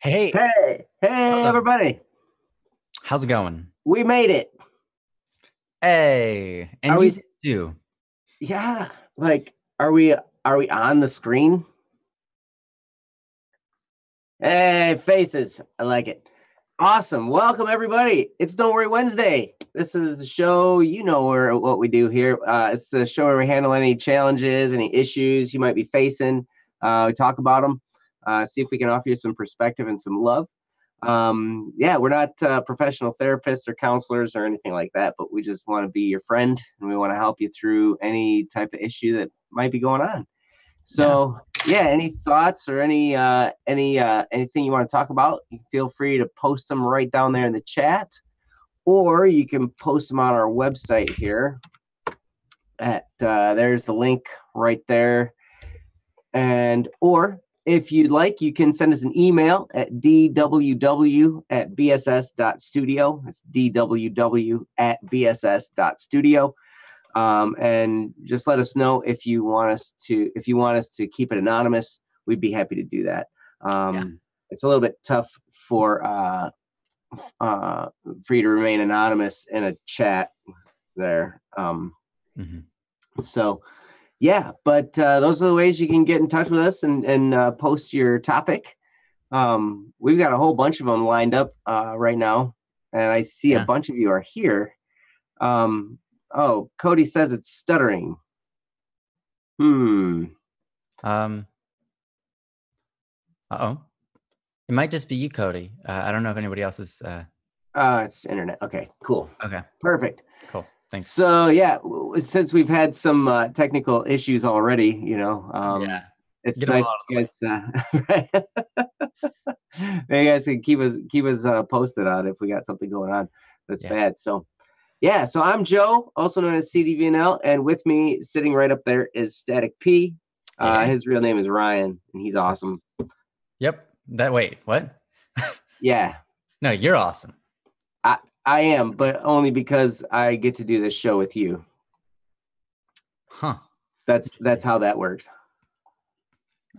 Hey, Hey, hello. everybody. How's it going? We made it. Hey, Are and we, you did too. yeah, are we on the screen? Hey, faces. I like it. Awesome. Welcome, everybody. It's Don't Worry Wednesday. This is the show. You know what we do here. It's the show where we handle any challenges, any issues you might be facing. We talk about them, see if we can offer you some perspective and some love. Yeah, we're not professional therapists or counselors or anything like that, but we just want to be your friend and we want to help you through any type of issue that might be going on. Yeah. So, yeah, any thoughts or anything you want to talk about, you feel free to post them right down there in the chat, or you can post them on our website here. There's the link right there, or if you'd like, you can send us an email at dww@bss.studio. That's dww@bss.studio. And just let us know if you want us to keep it anonymous. We'd be happy to do that. Yeah. It's a little bit tough for you to remain anonymous in a chat there. Mhm. So yeah, but those are the ways you can get in touch with us and post your topic. We've got a whole bunch of them lined up right now, and I see a Yeah. bunch of you are here. Oh, Cody says it's stuttering. Um, uh-oh. It might just be you, Cody. I don't know if anybody else is It's internet. Okay, cool. okay. Perfect. Cool. Thanks. So yeah, since we've had some technical issues already, Yeah. it's Get them all nice out of the you way. guys, right? You guys can keep us posted on if we got something going on that's Yeah. bad. So yeah, so I'm Joe, also known as CDVNL, and with me, sitting right up there, is Static P. Hey, hey. His real name is Ryan, and he's Yes. awesome. Yep. Wait, what? Yeah, No, you're awesome. I am, but only because I get to do this show with you. Huh. That's how that works.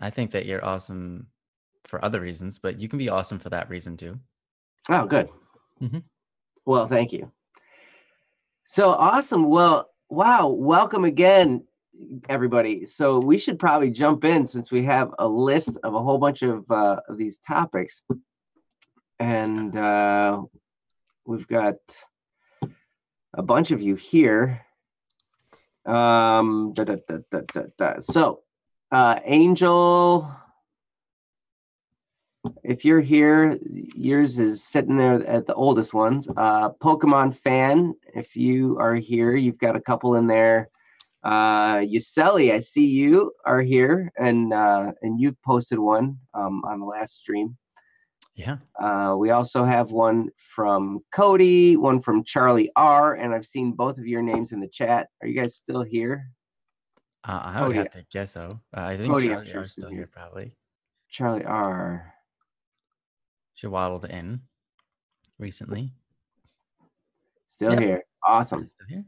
I think that you're awesome for other reasons, but you can be awesome for that reason too. Oh, good. Mm-hmm. Well, thank you. So awesome. Well, wow. Welcome again, everybody. So we should probably jump in since we have a list of a whole bunch of these topics, and we've got a bunch of you here. So, Angel, if you're here, yours is sitting there at the oldest ones. Pokemon fan, if you are here, you've got a couple in there. Yuseli, I see you are here, and you've posted one on the last stream. Yeah. We also have one from Cody, one from Charlie R, and I've seen both of your names in the chat. Are you guys still here? I would have to guess so. I think Cody, I'm Charlie sure R is still still here here. probably. Charlie R. She waddled in recently. Still Yep. here. Awesome. Still here.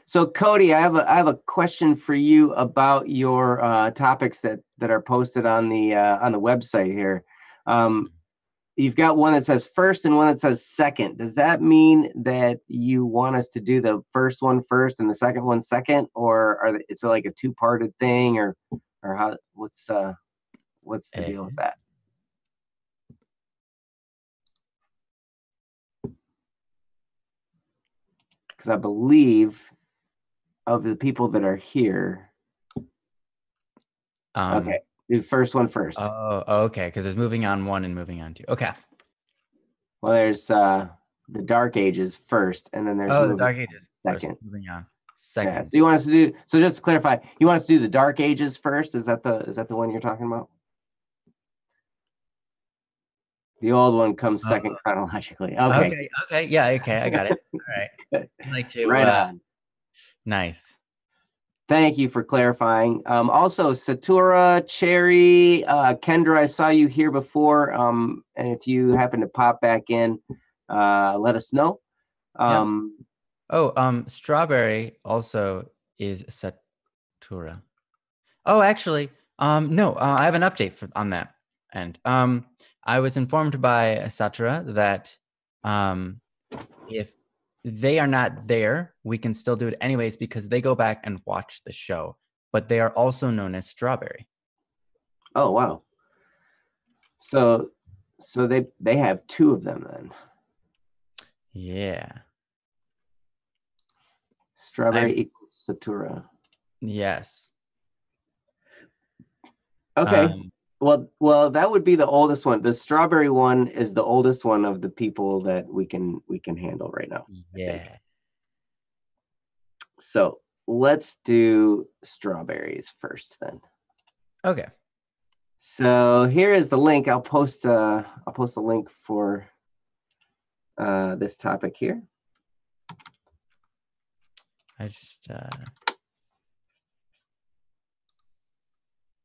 So Cody, I have a question for you about your topics that are posted on the website here. You've got one that says first and one that says second. Does that mean that you want us to do the first one first and the second one second, or it's like a two-parted thing, or how? What's the deal with that? Because I believe of the people that are here. Okay, do first one first. Oh, okay. Because there's moving on one and moving on two. Okay. Well, there's the Dark Ages first, and then there's the Dark Ages second. First, moving on second. Yeah. So you want us to do? So just to clarify, you want us to do the Dark Ages first? Is that the one you're talking about? The old one comes second chronologically. Okay. Okay. Yeah. Okay. I got it. All right. I'd like to. Right on. Nice. Thank you for clarifying. Also, Satura, Cherry, Kendra, I saw you here before. And if you happen to pop back in, let us know. Strawberry also is Satura. Oh, actually, no. I have an update on that. end. I was informed by Satra that if they are not there, we can still do it anyways because they go back and watch the show. But they are also known as Strawberry. Oh, wow. So they have two of them then. Yeah. Strawberry equals Satura. Yes. Okay. Well, that would be the oldest one. The strawberry one is the oldest one of the people that we can handle right now. Yeah. So let's do strawberries first then. Okay. So here is the link. I'll post a link for this topic here. I just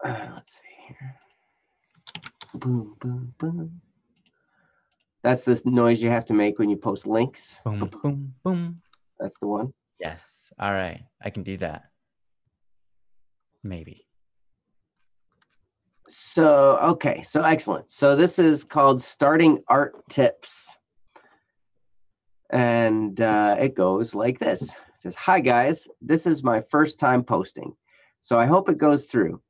let's see here. Boom, boom, boom. That's the noise you have to make when you post links. Boom, boom, boom. That's the one. Yes. All right. I can do that. Maybe. So, okay. So excellent. So this is called Starting Art Tips. And it goes like this. It says, "Hi guys, this is my first time posting, so I hope it goes through.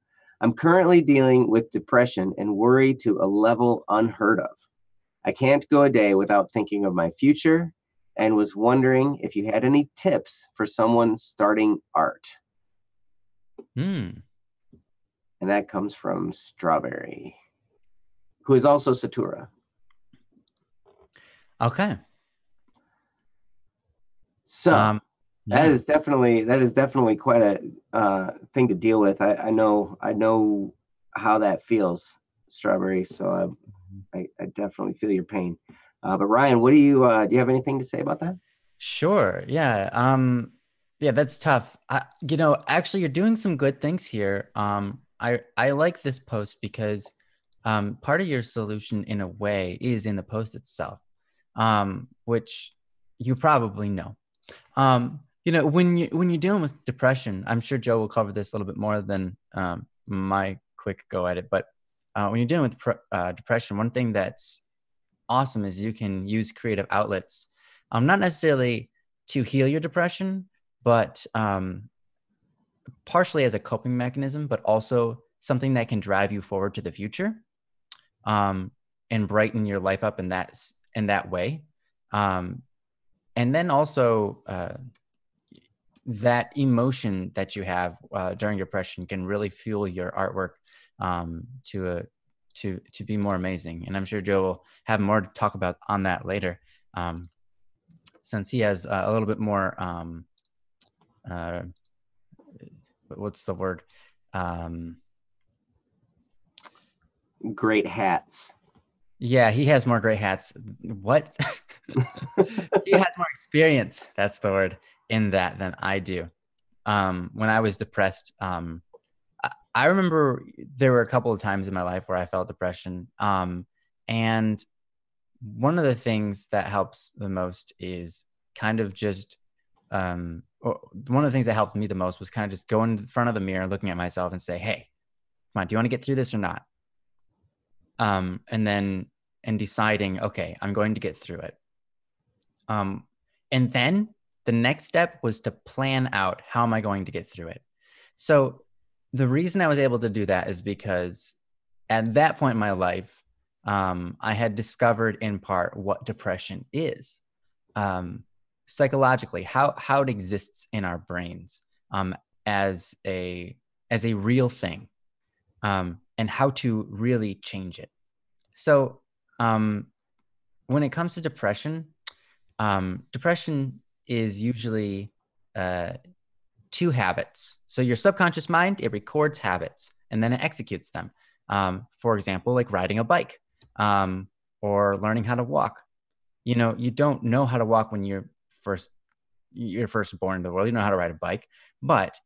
I'm currently dealing with depression and worry to a level unheard of. I can't go a day without thinking of my future and was wondering if you had any tips for someone starting art." And that comes from Strawberry, who is also Satura. Okay. So that is definitely quite a thing to deal with. I know how that feels, Strawberry. So I definitely feel your pain. But Ryan, what do you have anything to say about that? Sure. Yeah. Yeah, that's tough. Actually, you're doing some good things here. I like this post because part of your solution, in a way, is in the post itself, which you probably know. When you're dealing with depression, I'm sure Joe will cover this a little bit more than my quick go at it. But when you're dealing with depression, one thing that's awesome is you can use creative outlets, not necessarily to heal your depression, but partially as a coping mechanism, but also something that can drive you forward to the future, and brighten your life up in that way. And then also that emotion that you have during depression can really fuel your artwork to be more amazing. And I'm sure Joe will have more to talk about on that later, since he has a little bit more what's the word? Great hats. Yeah, he has more great hats. What? He has more experience, that's the word, in that than I do. When I was depressed, I remember there were a couple of times in my life where I felt depression. And one of the things that helps the most is kind of just, one of the things that helped me the most was kind of just going in front of the mirror, looking at myself and say, hey, come on, do you want to get through this or not? And deciding, okay, I'm going to get through it. And then the next step was to plan out, how am I going to get through it? So the reason I was able to do that is because at that point in my life, I had discovered in part what depression is, psychologically, how it exists in our brains, as a real thing, and how to really change it. So when it comes to depression, depression is usually two habits. So your subconscious mind, it records habits and then it executes them. For example, like riding a bike, or learning how to walk. You don't know how to walk when you're first born into the world. You know how to ride a bike, but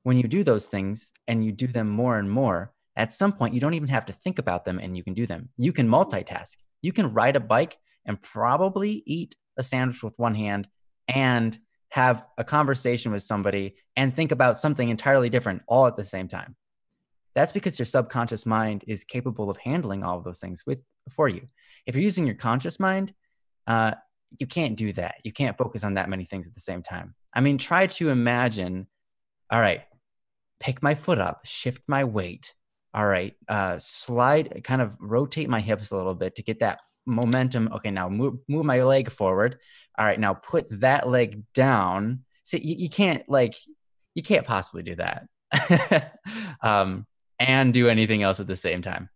when you do those things and you do them more and more, at some point you don't even have to think about them and you can do them. You can multitask. You can ride a bike and probably eat a sandwich with one hand and have a conversation with somebody and think about something entirely different all at the same time. That's because your subconscious mind is capable of handling all of those things for you. If you're using your conscious mind, you can't do that. You can't focus on that many things at the same time. I mean, try to imagine, all right, pick my foot up, shift my weight. All right, slide, kind of rotate my hips a little bit to get that momentum. Okay, now move my leg forward. All right, now put that leg down. See, you can't possibly do that. And do anything else at the same time.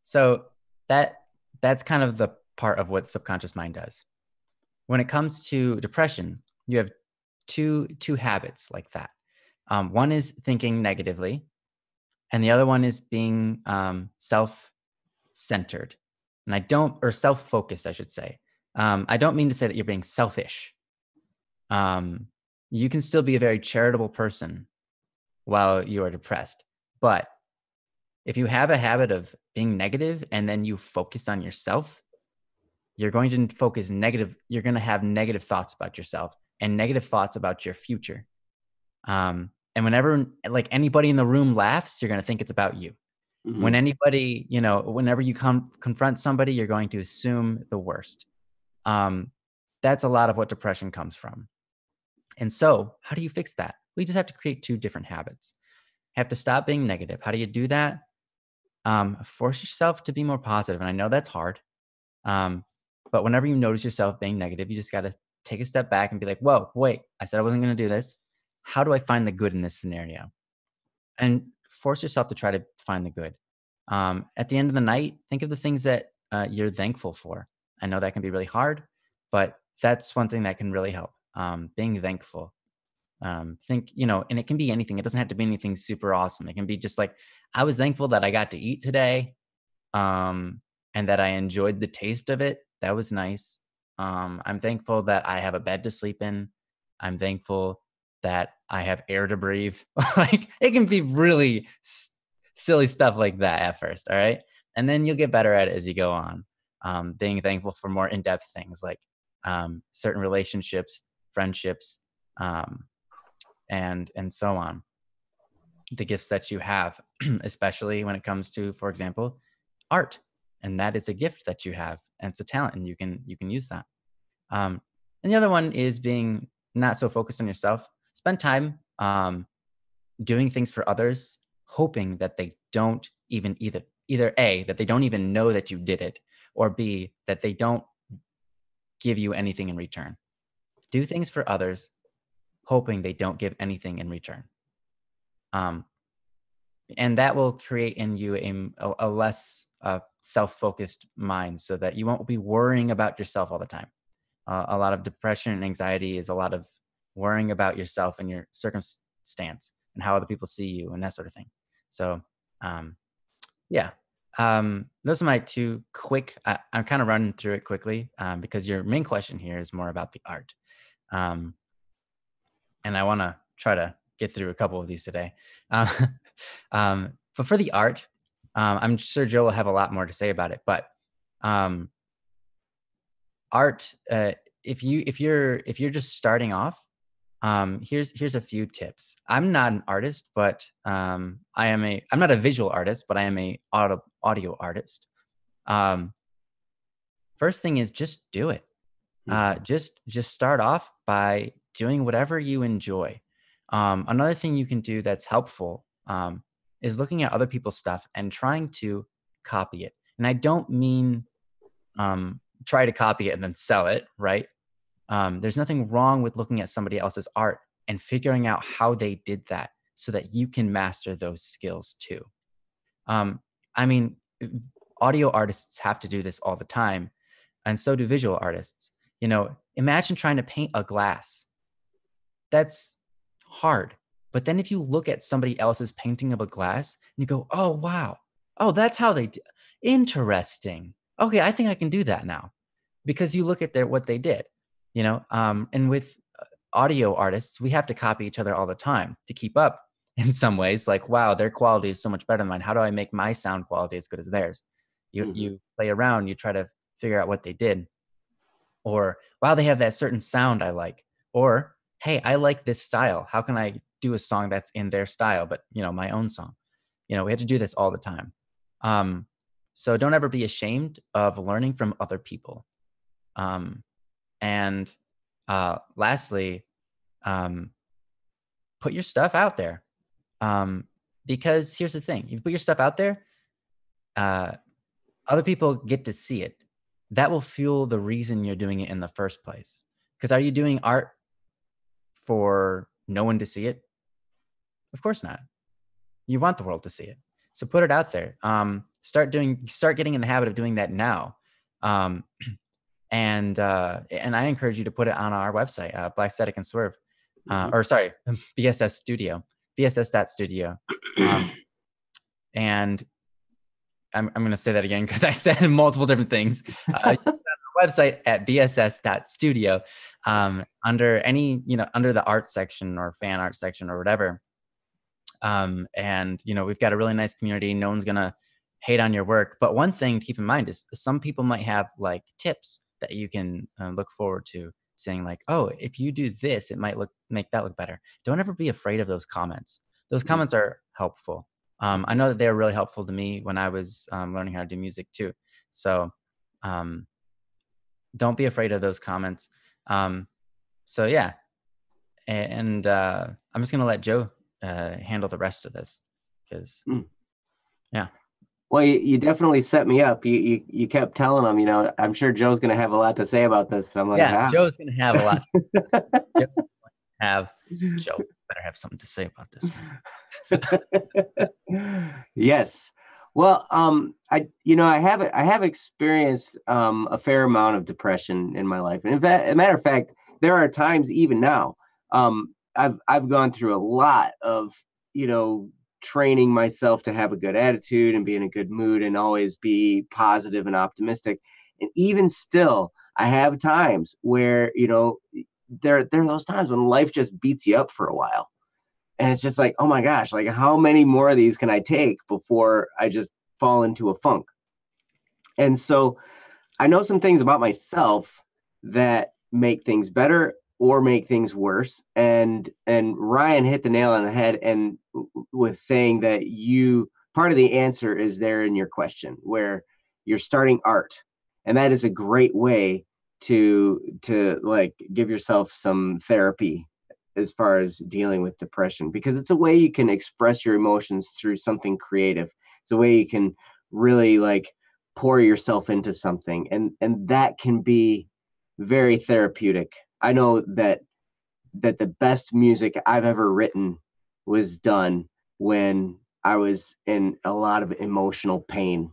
So that's kind of the part of what subconscious mind does. When it comes to depression, you have two habits like that. One is thinking negatively, and the other one is being self-centered. Or self-focused, I should say. I don't mean to say that you're being selfish. You can still be a very charitable person while you are depressed. But if you have a habit of being negative and then you focus on yourself, you're going to focus negative. You're going to have negative thoughts about yourself and negative thoughts about your future. And whenever anybody in the room laughs, you're going to think it's about you. Mm-hmm. When anybody, whenever you confront somebody, you're going to assume the worst. That's a lot of what depression comes from. And so how do you fix that? We just have to create two different habits. You have to stop being negative. How do you do that? Force yourself to be more positive. And I know that's hard. But whenever you notice yourself being negative, you just got to take a step back and be like, whoa, wait, I said I wasn't going to do this. How do I find the good in this scenario? And force yourself to try to find the good. At the end of the night, think of the things that you're thankful for. I know that can be really hard, but that's one thing that can really help. Being thankful. And it can be anything. It doesn't have to be anything super awesome. It can be just like, I was thankful that I got to eat today, and that I enjoyed the taste of it. That was nice. I'm thankful that I have a bed to sleep in. I'm thankful that I have air to breathe. Like, it can be really silly stuff like that at first. All right. And then you'll get better at it as you go on. Being thankful for more in-depth things like certain relationships, friendships, and so on. The gifts that you have, especially when it comes to, for example, art. And that is a gift that you have, and it's a talent, and you can use that. And the other one is being not so focused on yourself. Spend time doing things for others, hoping that they don't even either A, that they don't even know that you did it, or B, that they don't give you anything in return. Do things for others, hoping they don't give anything in return. And that will create in you a less self-focused mind, so that you won't be worrying about yourself all the time. A lot of depression and anxiety is a lot of worrying about yourself and your circumstance and how other people see you and that sort of thing. So, yeah, those are my two quick. I'm kind of running through it quickly because your main question here is more about the art, and I want to try to get through a couple of these today. But for the art, I'm sure Joe will have a lot more to say about it. But art, if you're just starting off, here's a few tips. I'm not an artist, but I'm not a visual artist, but I am a audio artist. First thing is just do it. Just start off by doing whatever you enjoy. Another thing you can do that's helpful is looking at other people's stuff and trying to copy it. And I don't mean try to copy it and then sell it, right? There's nothing wrong with looking at somebody else's art and figuring out how they did that so that you can master those skills too. I mean, audio artists have to do this all the time, and so do visual artists. Imagine trying to paint a glass. That's hard. But then if you look at somebody else's painting of a glass and you go, oh, wow. Oh, that's how they did. Interesting. Okay, I think I can do that now. Because you look at what they did, and with audio artists, we have to copy each other all the time to keep up in some ways. Like, wow, their quality is so much better than mine. How do I make my sound quality as good as theirs? You play around, you try to figure out what they did. Or, wow, they have that certain sound I like. Or, hey, I like this style. How can I do a song that's in their style, but my own song. We have to do this all the time. So don't ever be ashamed of learning from other people. And lastly, put your stuff out there. Because here's the thing: if you put your stuff out there, other people get to see it. That will fuel the reason you're doing it in the first place. Because are you doing art for no one to see it? Of course not. You want the world to see it. So put it out there. Start getting in the habit of doing that now. And I encourage you to put it on our website, Black Static and Swerve, or sorry, BSS Studio, BSS.studio. And I'm going to say that again because I said multiple different things. Website at bss.studio, under under the art section or fan art section or whatever. And we've got a really nice community. No one's gonna hate on your work. But one thing to keep in mind is some people might have like tips that you can look forward to, saying like, oh, if you do this, it might make that look better. Don't ever be afraid of those comments. Those comments are helpful. I know that they were really helpful to me when I was learning how to do music too. So don't be afraid of those comments. So yeah, and I'm just gonna let Joe handle the rest of this, because yeah. Well, you definitely set me up. You kept telling them, I'm sure Joe's going to have a lot to say about this. And I'm like, Joe's going to have a lot. Joe better have something to say about this. Yes. Well, I have experienced a fair amount of depression in my life, and as a matter of fact, there are times even now. I've gone through a lot of training myself to have a good attitude and be in a good mood and always be positive and optimistic. And even still, I have times where, there are those times when life just beats you up for a while. And it's just like, oh my gosh, like how many more of these can I take before I just fall into a funk? And so I know some things about myself that make things better or make things worse. And Ryan hit the nail on the head and with saying that part of the answer is there in your question, where you're starting art. And that is a great way to like give yourself some therapy as far as dealing with depression, because it's a way you can express your emotions through something creative. It's a way you can really like pour yourself into something, and that can be very therapeutic. I know that the best music I've ever written was done when I was in a lot of emotional pain.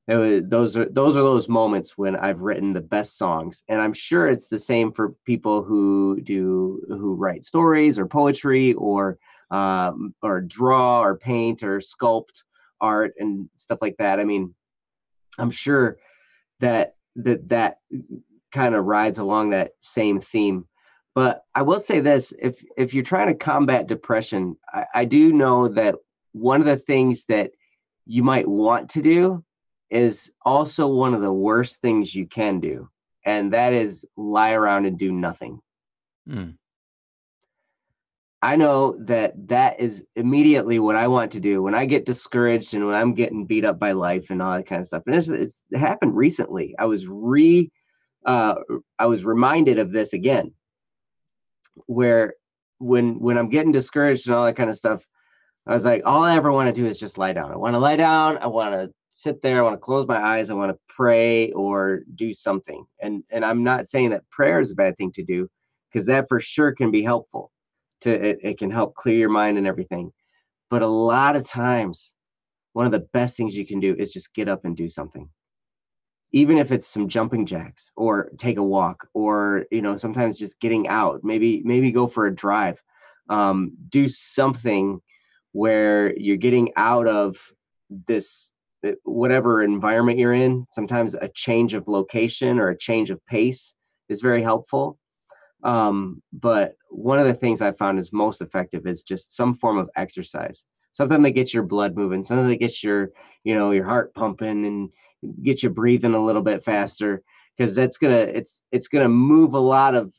Those are those moments when I've written the best songs, and I'm sure it's the same for people who write stories or poetry or draw or paint or sculpt art and stuff like that. I mean, I'm sure that kind of rides along that same theme. But I will say this: if you're trying to combat depression, I do know that one of the things that you might want to do is also one of the worst things you can do, and that is lie around and do nothing. I know that is immediately what I want to do when I get discouraged and when I'm getting beat up by life and all that kind of stuff. And it happened recently. I was reminded of this again, where when I'm getting discouraged and all that kind of stuff, I was like, all I ever want to do is just lie down. I want to lie down. I want to sit there. I want to close my eyes. I want to pray or do something. And I'm not saying that prayer is a bad thing to do, because that for sure can be helpful. It can help clear your mind and everything. But a lot of times, one of the best things you can do is just get up and do something. Even if it's some jumping jacks or take a walk, or, sometimes just getting out, maybe go for a drive, do something where you're getting out of this, whatever environment you're in. Sometimes a change of location or a change of pace is very helpful. But one of the things I found is most effective is just some form of exercise, something that gets your blood moving, something that gets your heart pumping and get you breathing a little bit faster, because it's gonna move a lot of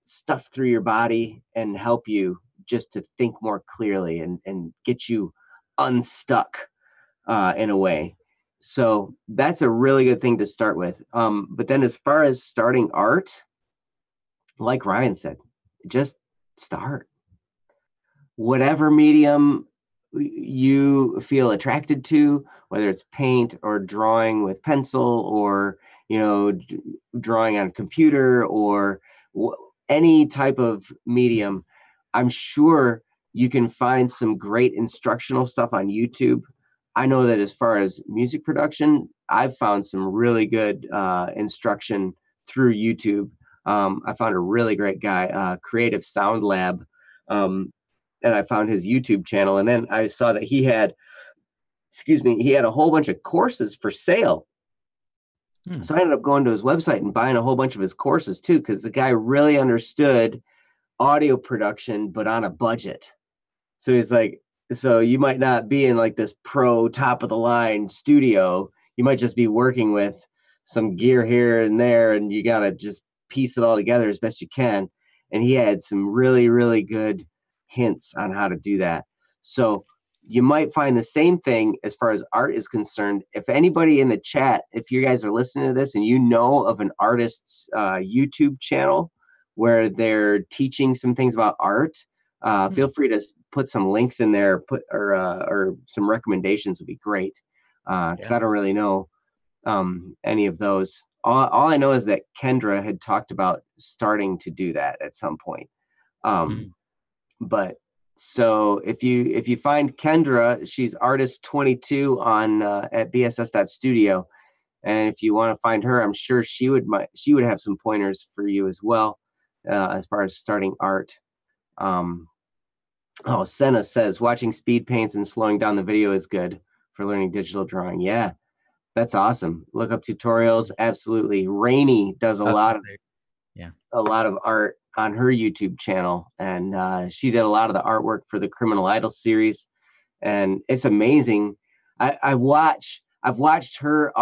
stuff through your body and help you just to think more clearly and get you unstuck in a way. So that's a really good thing to start with. But then as far as starting art, like Ryan said, just start. Whatever medium you feel attracted to, whether it's paint or drawing with pencil or, drawing on a computer or any type of medium, I'm sure you can find some great instructional stuff on YouTube. I know that as far as music production, I've found some really good instruction through YouTube. I found a really great guy, Creative Sound Lab, and I found his YouTube channel. And then I saw that he had a whole bunch of courses for sale. So I ended up going to his website and buying a whole bunch of his courses too, because the guy really understood audio production, but on a budget. So he's like, so you might not be in like this pro top of the line studio. You might just be working with some gear here and there, and you got to just piece it all together as best you can. And he had some really, really good hints on how to do that. So you might find the same thing as far as art is concerned. If anybody in the chat, if you guys are listening to this and you know of an artist's YouTube channel where they're teaching some things about art, feel free to put some links in there, or some recommendations would be great. Because I don't really know any of those. All I know is that Kendra had talked about starting to do that at some point. But so if you find Kendra, she's artist22 on at bss.studio, and if you want to find her, I'm sure she would have some pointers for you as well, as far as starting art. Senna says watching speed paints and slowing down the video is good for learning digital drawing. Yeah, that's awesome. Look up tutorials. Absolutely. Rainey does a lot of art on her YouTube channel, and she did a lot of the artwork for the Criminal Idol series, and it's amazing. I've watched her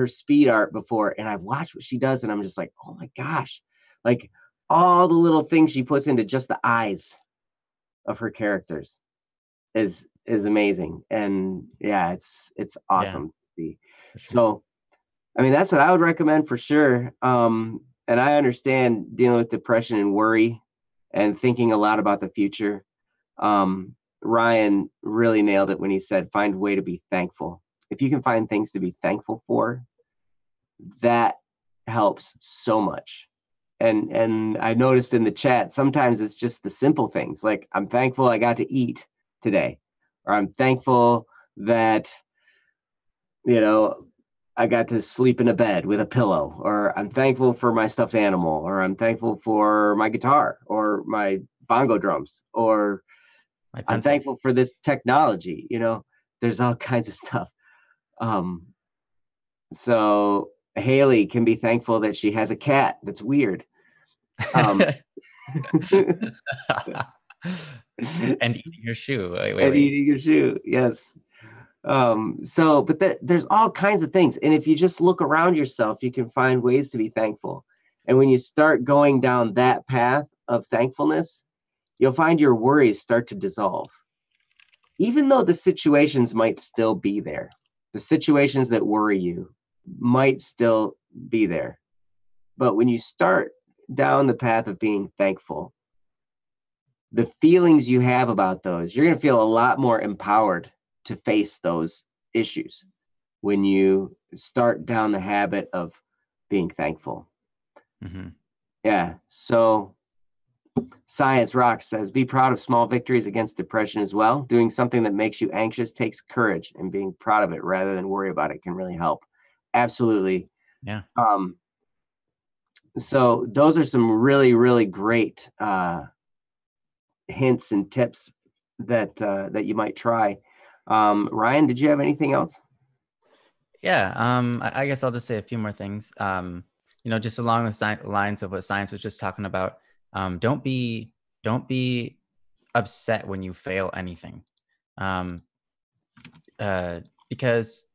speed art before, and I've watched what she does, and I'm just like, oh my gosh, like all the little things she puts into just the eyes of her characters is amazing. And yeah, it's awesome to see. Sure. So I mean, that's what I would recommend for sure. And I understand dealing with depression and worry and thinking a lot about the future. Ryan really nailed it when he said, find a way to be thankful. If you can find things to be thankful for, that helps so much. And I noticed in the chat, sometimes it's just the simple things, like I'm thankful I got to eat today, or I'm thankful that, I got to sleep in a bed with a pillow, or I'm thankful for my stuffed animal, or I'm thankful for my guitar or my bongo drums, or I'm thankful for this technology. There's all kinds of stuff. So Haley can be thankful that she has a cat that's weird. And eating your shoe. Eating your shoe, yes. But there's all kinds of things. And if you just look around yourself, you can find ways to be thankful. And when you start going down that path of thankfulness, you'll find your worries start to dissolve. Even though the situations might still be there, the situations that worry you might still be there. But when you start down the path of being thankful, the feelings you have about those, you're going to feel a lot more empowered to face those issues when you start down the habit of being thankful. Yeah. So Science Rock says, be proud of small victories against depression as well. Doing something that makes you anxious takes courage, and being proud of it rather than worry about it can really help. Absolutely. Yeah. So those are some really, really great hints and tips that you might try. Ryan, did you have anything else? Yeah, I guess I'll just say a few more things. Just along the lines of what Science was just talking about. Don't be upset when you fail anything, because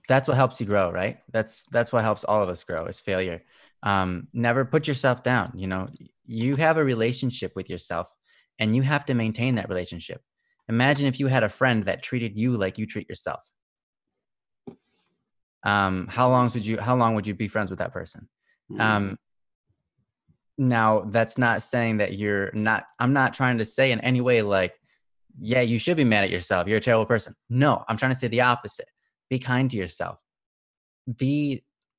that's what helps you grow, right? That's what helps all of us grow is failure. Never put yourself down. You have a relationship with yourself, and you have to maintain that relationship. Imagine if you had a friend that treated you like you treat yourself. How long would you be friends with that person? Now, that's not saying that I'm not trying to say in any way like, yeah, you should be mad at yourself, you're a terrible person. No, I'm trying to say the opposite. Be kind to yourself.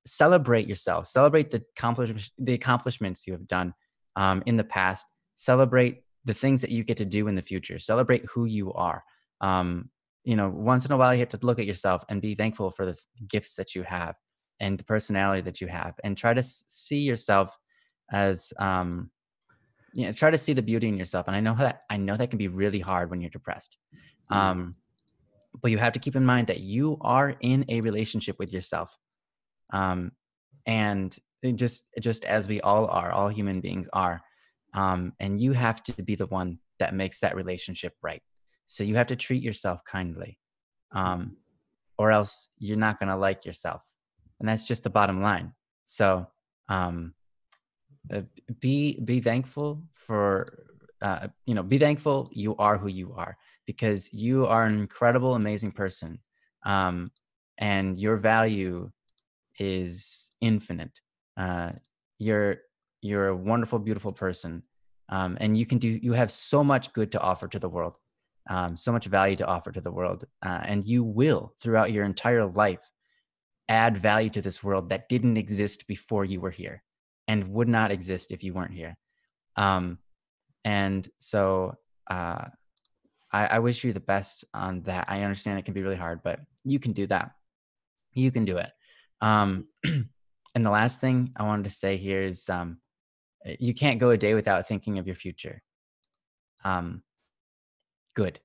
Celebrate yourself. Celebrate the accomplishments you have done in the past. Celebrate the things that you get to do in the future. Celebrate who you are. Once in a while, you have to look at yourself and be thankful for the gifts that you have and the personality that you have, and try to see yourself as try to see the beauty in yourself. And I know that can be really hard when you're depressed. But you have to keep in mind that you are in a relationship with yourself. And just as we all are, all human beings are. And you have to be the one that makes that relationship right. So you have to treat yourself kindly, or else you're not going to like yourself. And that's just the bottom line. So, be thankful for, be thankful you are who you are, because you are an incredible, amazing person. And your value is infinite. You're a wonderful, beautiful person. And you have so much good to offer to the world, so much value to offer to the world. And you will, throughout your entire life, add value to this world that didn't exist before you were here and would not exist if you weren't here. And so I wish you the best on that. I understand it can be really hard, but you can do that. You can do it. And the last thing I wanted to say here is you can't go a day without thinking of your future. Good.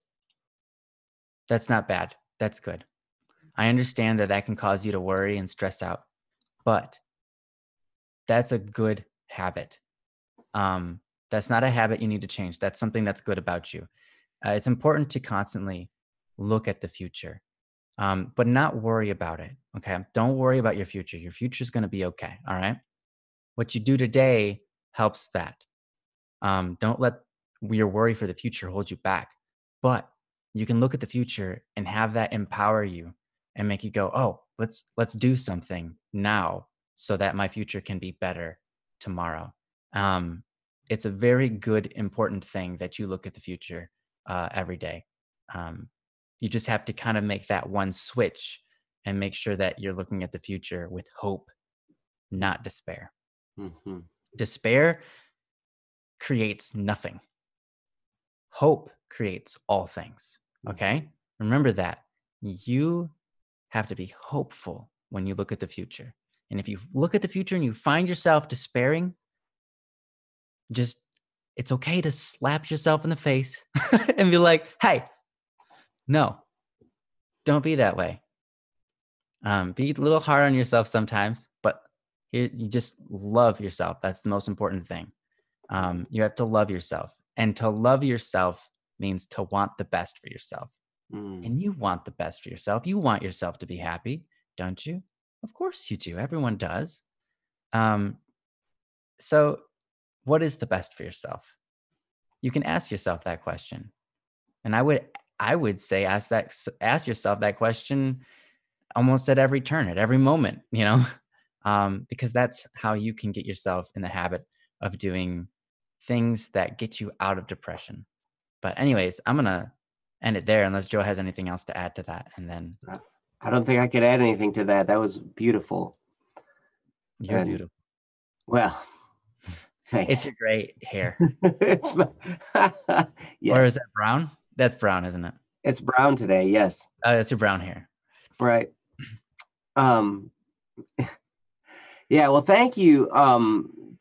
That's not bad. That's good. I understand that can cause you to worry and stress out, but that's a good habit. That's not a habit you need to change. That's something that's good about you. It's important to constantly look at the future, but not worry about it. Okay. Don't worry about your future. Your future is going to be okay. All right. What you do today helps that. Don't let your worry for the future hold you back, but you can look at the future and have that empower you and make you go, oh, let's do something now so that my future can be better tomorrow. It's a very good, important thing that you look at the future every day. You just have to kind of make that one switch and make sure that you're looking at the future with hope, not despair. Despair creates nothing. Hope creates all things. Okay? Remember that. You have to be hopeful when you look at the future. And if you look at the future and you find yourself despairing, it's okay to slap yourself in the face and be like, hey, no, don't be that way. Be a little hard on yourself sometimes, but you just love yourself. That's the most important thing. You have to love yourself. And to love yourself means to want the best for yourself. And you want the best for yourself. You want yourself to be happy, don't you? Of course you do. Everyone does. So what is the best for yourself? You can ask yourself that question. And I would say ask yourself that question almost at every turn, at every moment, because that's how you can get yourself in the habit of doing things that get you out of depression. But anyways, I'm going to end it there unless Joe has anything else to add to that. And then I don't think I could add anything to that. That was beautiful. You're beautiful. Well, thanks. It's your great hair. Yes. Or is that brown? That's brown, isn't it? It's brown today. Yes. Oh, it's your brown hair. Right. Yeah. Well, thank you.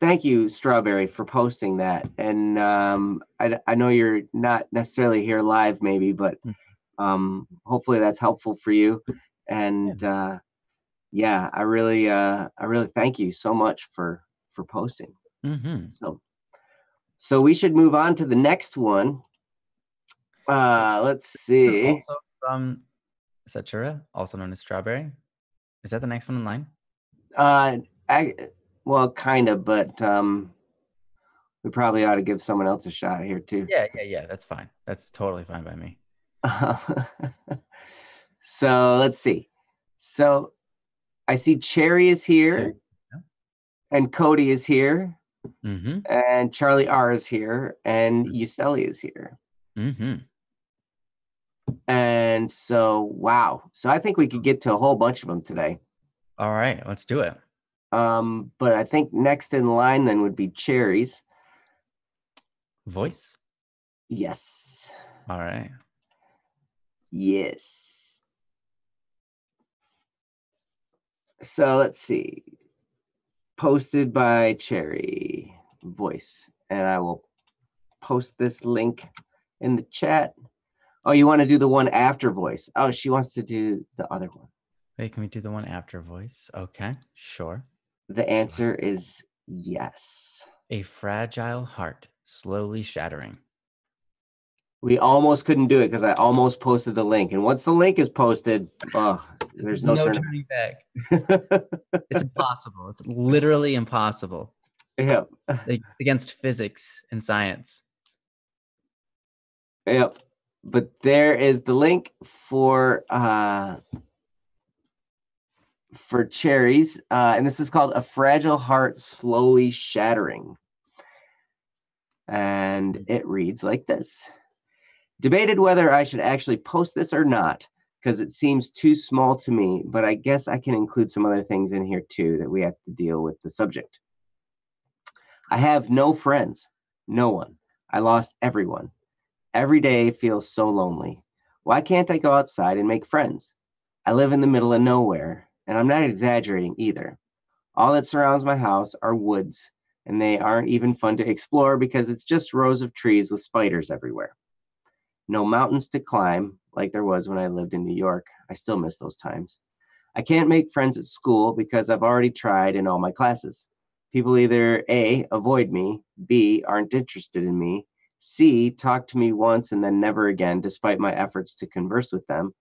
Thank you, Strawberry, for posting that. And I know you're not necessarily here live, maybe, but hopefully that's helpful for you. And yeah, I really thank you so much for posting. So we should move on to the next one. Let's see. Also from Satura, also known as Strawberry. Is that the next one in line? Well, kind of, but We probably ought to give someone else a shot here too. Yeah. That's fine. That's totally fine by me. So let's see. So I see Cherry is here, and Cody is here, and Charlie R is here, and Yuseli is here. And so, wow. So I think we could get to a whole bunch of them today. All right, let's do it. But I think next in line then would be Cherry's voice. Yes. All right. Yes. So let's see. Posted by Cherry voice, and I will post this link in the chat. Oh, you want to do the one after voice? Oh, she wants to do the other one. Wait, can we do the one after voice? Okay, sure. The answer is yes. A fragile heart slowly shattering. We almost couldn't do it because I almost posted the link. And once the link is posted, there's no turning back. It's impossible. It's literally impossible. Yep. It's against physics and science. Yep. But there is the link for Cherries. And this is called A Fragile Heart Slowly Shattering. And it reads like this. Debated whether I should actually post this or not, because it seems too small to me, but I guess I can include some other things in here too that we have to deal with the subject. I have no friends, no one. I lost everyone. Every day feels so lonely. Why can't I go outside and make friends? I live in the middle of nowhere, and I'm not exaggerating either. All that surrounds my house are woods, and they aren't even fun to explore because it's just rows of trees with spiders everywhere. No mountains to climb like there was when I lived in New York. I still miss those times. I can't make friends at school because I've already tried in all my classes. People either A, avoid me, B, aren't interested in me, C, talk to me once and then never again despite my efforts to converse with them,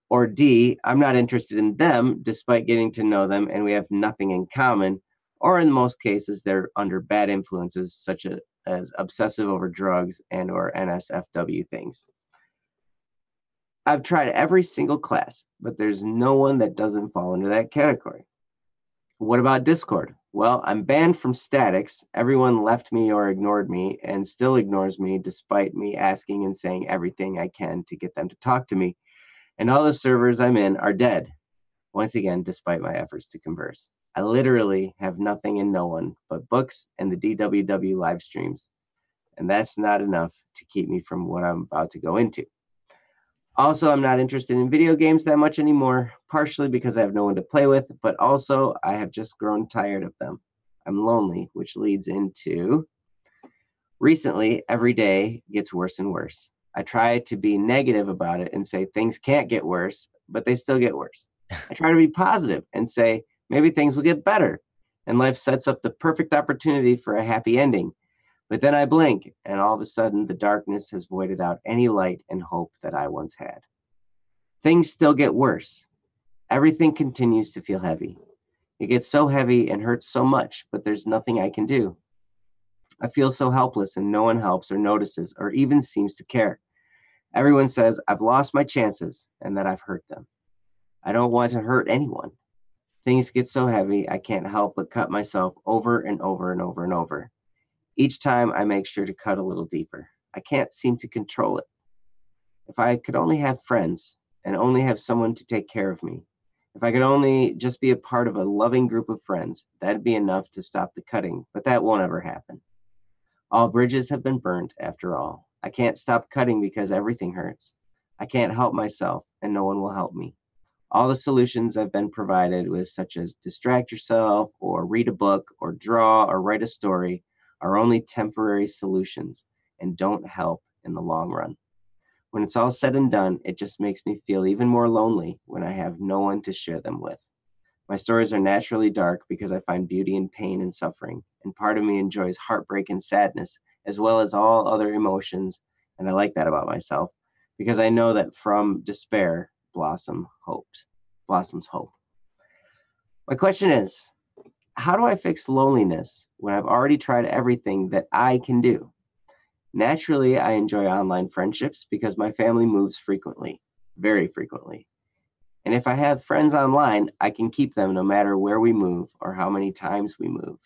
or D, I'm not interested in them despite getting to know them and we have nothing in common, or in most cases they're under bad influences such as obsessive over drugs and or NSFW things. I've tried every single class, but there's no one that doesn't fall into that category. What about Discord? Well, I'm banned from Statics. Everyone left me or ignored me and still ignores me despite me asking and saying everything I can to get them to talk to me. And all the servers I'm in are dead. Once again, despite my efforts to converse. I literally have nothing and no one but books and the DWW live streams. And that's not enough to keep me from what I'm about to go into. Also, I'm not interested in video games that much anymore, partially because I have no one to play with, but also I have just grown tired of them. I'm lonely, which leads into recently, every day gets worse and worse. I try to be negative about it and say things can't get worse, but they still get worse. I try to be positive and say maybe things will get better and life sets up the perfect opportunity for a happy ending. But then I blink, and all of a sudden, the darkness has voided out any light and hope that I once had. Things still get worse. Everything continues to feel heavy. It gets so heavy and hurts so much, but there's nothing I can do. I feel so helpless, and no one helps or notices or even seems to care. Everyone says I've lost my chances and that I've hurt them. I don't want to hurt anyone. Things get so heavy, I can't help but cut myself over and over and over and over. Each time I make sure to cut a little deeper. I can't seem to control it. If I could only have friends and only have someone to take care of me, if I could only just be a part of a loving group of friends, that'd be enough to stop the cutting, but that won't ever happen. All bridges have been burned after all. I can't stop cutting because everything hurts. I can't help myself and no one will help me. All the solutions I've been provided with, such as distract yourself or read a book or draw or write a story, are only temporary solutions and don't help in the long run. When it's all said and done, it just makes me feel even more lonely when I have no one to share them with. My stories are naturally dark because I find beauty in pain and suffering, and part of me enjoys heartbreak and sadness, as well as all other emotions, and I like that about myself, because I know that from despair blossoms hope. My question is, How do I fix loneliness when I've already tried everything that I can do? Naturally, I enjoy online friendships because my family moves frequently, very frequently. And if I have friends online, I can keep them no matter where we move or how many times we move.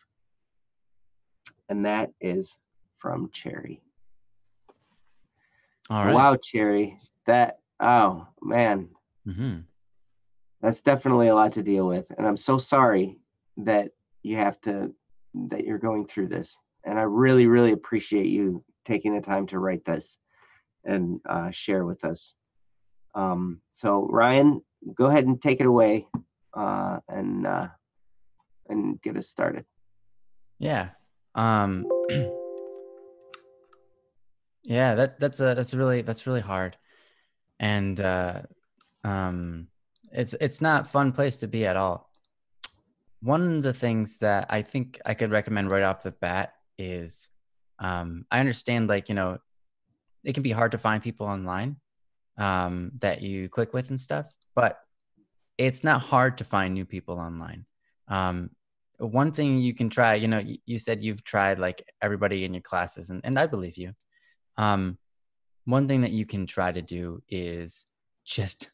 And that is from Cherry. All right. Wow, Cherry. Oh man, Mm-hmm. that's definitely a lot to deal with. And I'm so sorry that you have to, that you're going through this. And I really, really appreciate you taking the time to write this and share with us. So Ryan, go ahead and take it away and get us started. Yeah. Um, yeah, that's really hard. And um it's not a fun place to be at all. One of the things that I think I could recommend right off the bat is I understand, like, it can be hard to find people online that you click with and stuff, but it's not hard to find new people online. Um, One thing you can try, you said you've tried like everybody in your classes, and I believe you. Um, One thing that you can try to do is just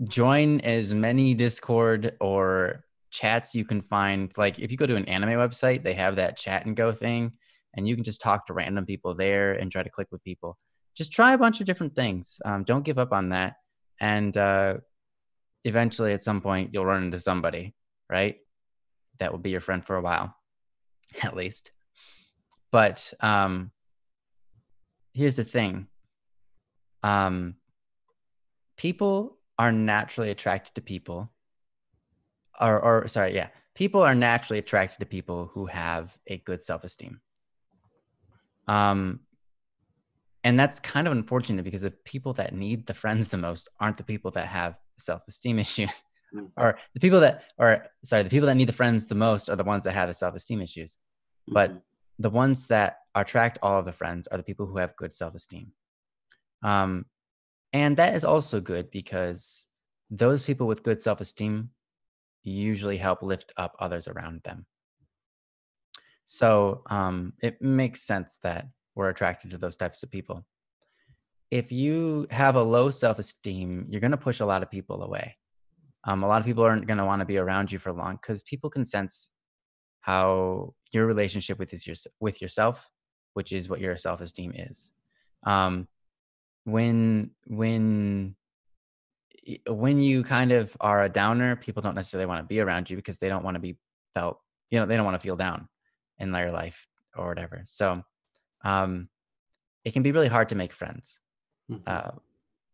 join as many Discord or chats you can find. Like if you go to an anime website, they have that chat and go thing, and you can just talk to random people there and try to click with people. Just try a bunch of different things. Don't give up on that. And eventually, at some point, you'll run into somebody, right? That will be your friend for a while, at least. But here's the thing. Um, People are naturally attracted to people, or sorry, yeah, people are naturally attracted to people who have a good self-esteem. Um, and that's kind of unfortunate because the people that need the friends the most aren't the people that have self-esteem issues, Mm-hmm. or the people that, or sorry, the people that need the friends the most are the ones that have the self-esteem issues. Mm-hmm. But the ones that attract all of the friends are the people who have good self-esteem. Um, and that is also good because those people with good self-esteem usually help lift up others around them. So it makes sense that we're attracted to those types of people. If you have a low self esteem, you're going to push a lot of people away. A lot of people aren't going to want to be around you for long because people can sense how your relationship with yourself, which is what your self esteem is. Um, when when you kind of are a downer, people don't necessarily want to be around you because they don't want to be felt, they don't want to feel down in their life or whatever. So um, it can be really hard to make friends. Mm-hmm. Uh,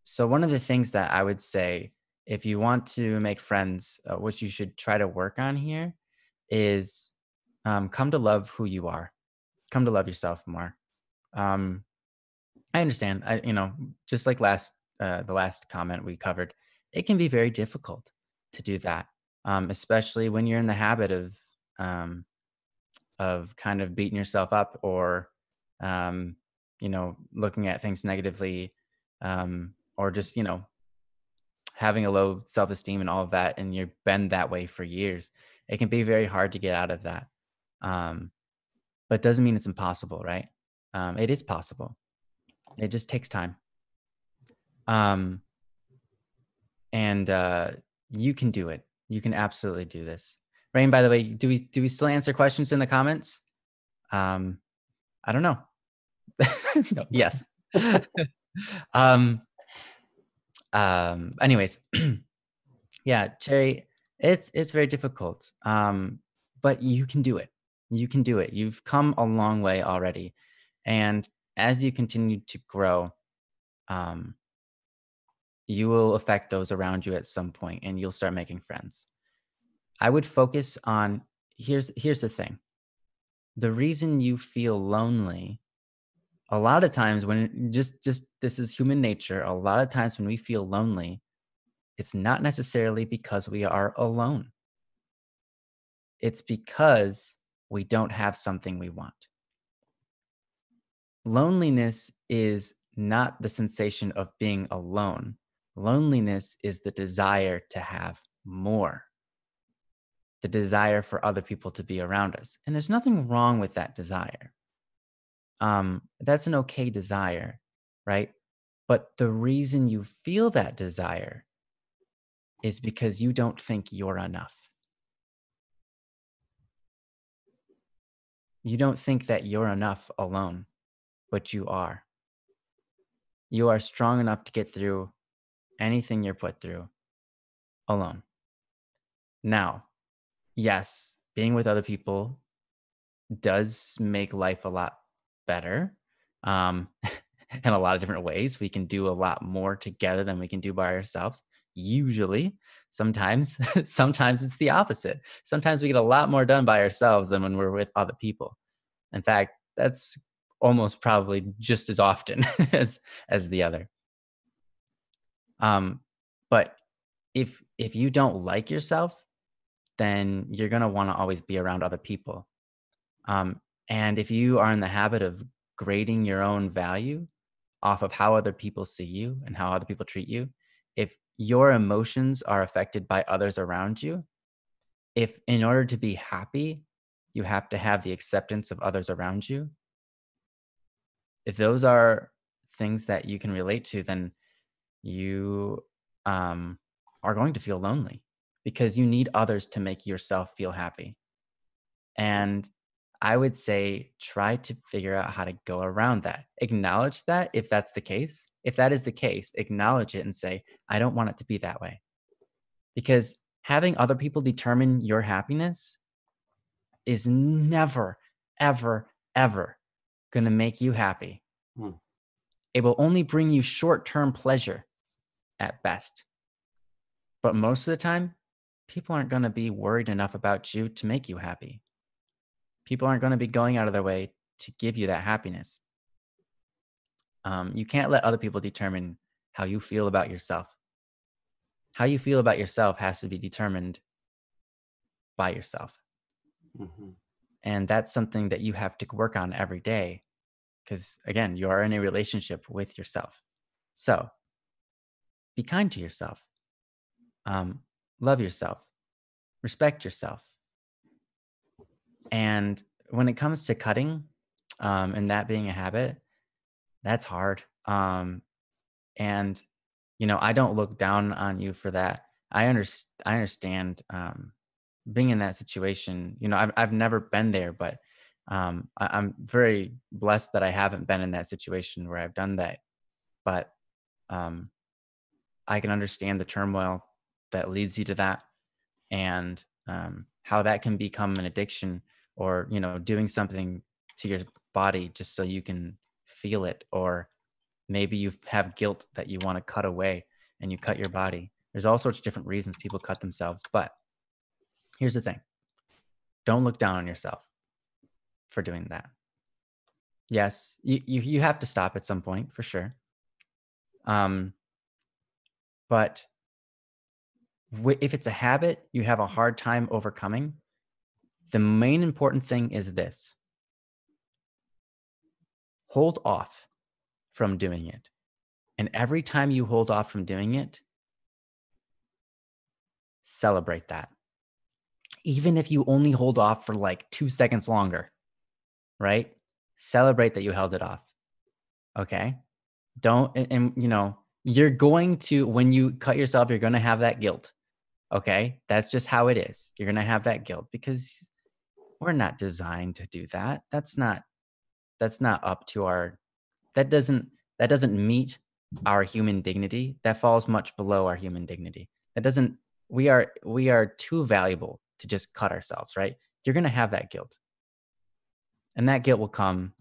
so one of the things that I would say, if you want to make friends, what you should try to work on here is come to love who you are. Come to love yourself more. Um, I understand. Just like the last comment we covered, it can be very difficult to do that, especially when you're in the habit um, of kind of beating yourself up or, looking at things negatively, or just having a low self esteem and all of that, and you've been that way for years. It can be very hard to get out of that, um, but doesn't mean it's impossible, right? It is possible. It just takes time. Um, and you can do it. You can absolutely do this. Rain, by the way, do we still answer questions in the comments? Um, I don't know. No, yes. um, Anyways, yeah, Cherry, it's very difficult. But you can do it. You can do it. You've come a long way already, and as you continue to grow, um, you will affect those around you at some point, and you'll start making friends. I would focus on here's the thing. The reason you feel lonely, a lot of times when just this is human nature, a lot of times when we feel lonely, it's not necessarily because we are alone. It's because we don't have something we want. Loneliness is not the sensation of being alone. Loneliness is the desire to have more. the desire for other people to be around us. And there's nothing wrong with that desire. That's an okay desire, right? But the reason you feel that desire is because you don't think you're enough. You don't think that you're enough alone, but you are. You are strong enough to get through anything you're put through alone. Now, yes, being with other people does make life a lot better. Um, in a lot of different ways. We can do a lot more together than we can do by ourselves. Usually, sometimes, sometimes it's the opposite. Sometimes we get a lot more done by ourselves than when we're with other people. In fact, that's almost probably just as often as the other. But if you don't like yourself, then you're gonna want to always be around other people. Um, and if you are in the habit of grading your own value off of how other people see you and how other people treat you, if your emotions are affected by others around you, if in order to be happy, you have to have the acceptance of others around you, if those are things that you can relate to, then you um, are going to feel lonely because you need others to make yourself feel happy. And I would say try to figure out how to go around that. Acknowledge that if that's the case. If that is the case, acknowledge it and say, I don't want it to be that way. Because having other people determine your happiness is never, ever, ever going to make you happy. Hmm. It will only bring you short term pleasure at best. But most of the time, people aren't going to be worried enough about you to make you happy. People aren't going to be going out of their way to give you that happiness. You can't let other people determine how you feel about yourself. How you feel about yourself has to be determined by yourself. Mm-hmm. And that's something that you have to work on every day because, again, you are in a relationship with yourself. So be kind to yourself, love yourself, respect yourself. And when it comes to cutting and that being a habit, that's hard. And I don't look down on you for that. I understand being in that situation. I've never been there, but I'm very blessed that I haven't been in that situation where I've done that. But um, I can understand the turmoil that leads you to that, and how that can become an addiction, or doing something to your body just so you can feel it, or maybe you have guilt that you want to cut away and you cut your body. There's all sorts of different reasons people cut themselves. But here's the thing, don't look down on yourself for doing that. Yes, you have to stop at some point for sure. But if it's a habit you have a hard time overcoming, the main important thing is this: hold off from doing it. And every time you hold off from doing it, celebrate that. Even if you only hold off for like 2 seconds longer, right? Celebrate that you held it off. Okay. Don't, and you're going to, when you cut yourself, you're going to have that guilt. Okay. That's just how it is. You're going to have that guilt because we're not designed to do that. That's not up to our, that doesn't meet our human dignity. That falls much below our human dignity. That doesn't, we are too valuable to just cut ourselves, right? You're going to have that guilt. And that guilt will come,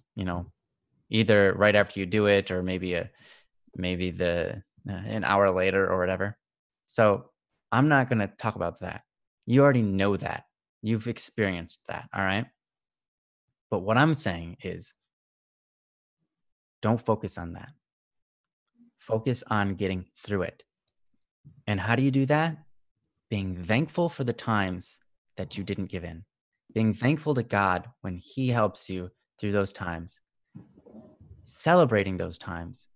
either right after you do it, or maybe an hour later or whatever. So I'm not going to talk about that. You already know that. You've experienced that. All right. But what I'm saying is don't focus on that. Focus on getting through it. And how do you do that? Being thankful for the times that you didn't give in. Being thankful to God when He helps you through those times. Celebrating those times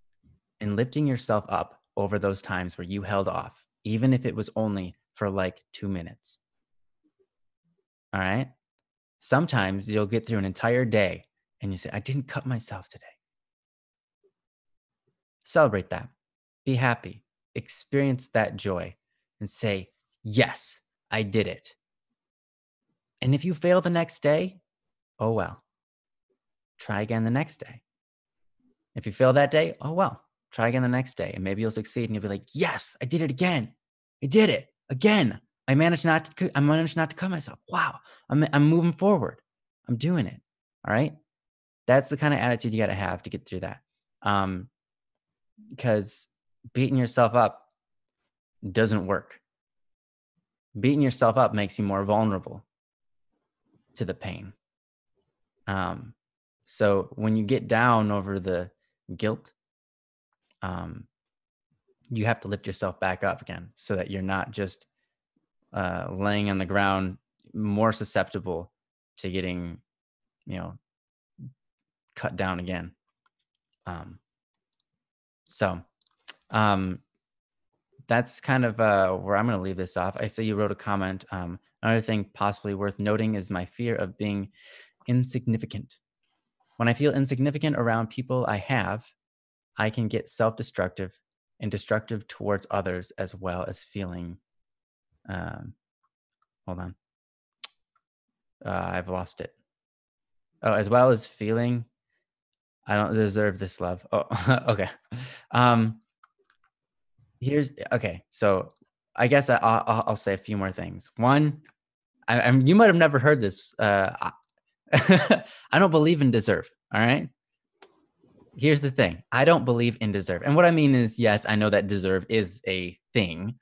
and lifting yourself up over those times where you held off, even if it was only for like 2 minutes. All right. Sometimes you'll get through an entire day and you say, I didn't cut myself today. Celebrate that. Be happy. Experience that joy and say, yes, I did it. And if you fail the next day, oh well. Try again the next day. If you fail that day, oh well. Try again the next day. And maybe you'll succeed and you'll be like, yes, I did it again. I did it again. I managed not to cut myself. Wow. I'm moving forward. I'm doing it. All right. That's the kind of attitude you got to have to get through that. Because beating yourself up doesn't work. Beating yourself up makes you more vulnerable to the pain. So when you get down over the guilt, you have to lift yourself back up again so that you're not just laying on the ground, more susceptible to getting, cut down again. So that's kind of where I'm going to leave this off. I say you wrote a comment. Another thing possibly worth noting is my fear of being insignificant. When I feel insignificant around people I can get self-destructive and destructive towards others, as well as feeling, hold on. I've lost it. Oh, as well as feeling, I don't deserve this love. Oh, okay. Okay. So I guess I'll say a few more things. One, you might have never heard this. I don't believe in deserve. All right. Here's the thing. I don't believe in deserve. And what I mean is, yes, I know that deserve is a thing.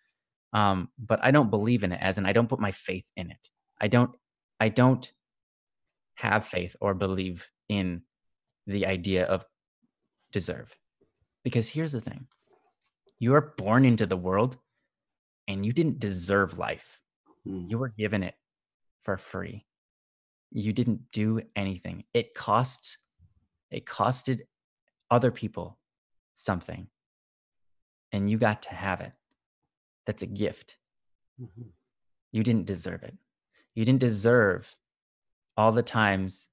But I don't believe in it, as in I don't put my faith in it. I don't have faith or believe in the idea of deserve. Because here's the thing. You are born into the world and you didn't deserve life. You were given it for free. You didn't do anything. It costed other people something, and you got to have it. That's a gift. Mm-hmm. You didn't deserve it. You didn't deserve all the times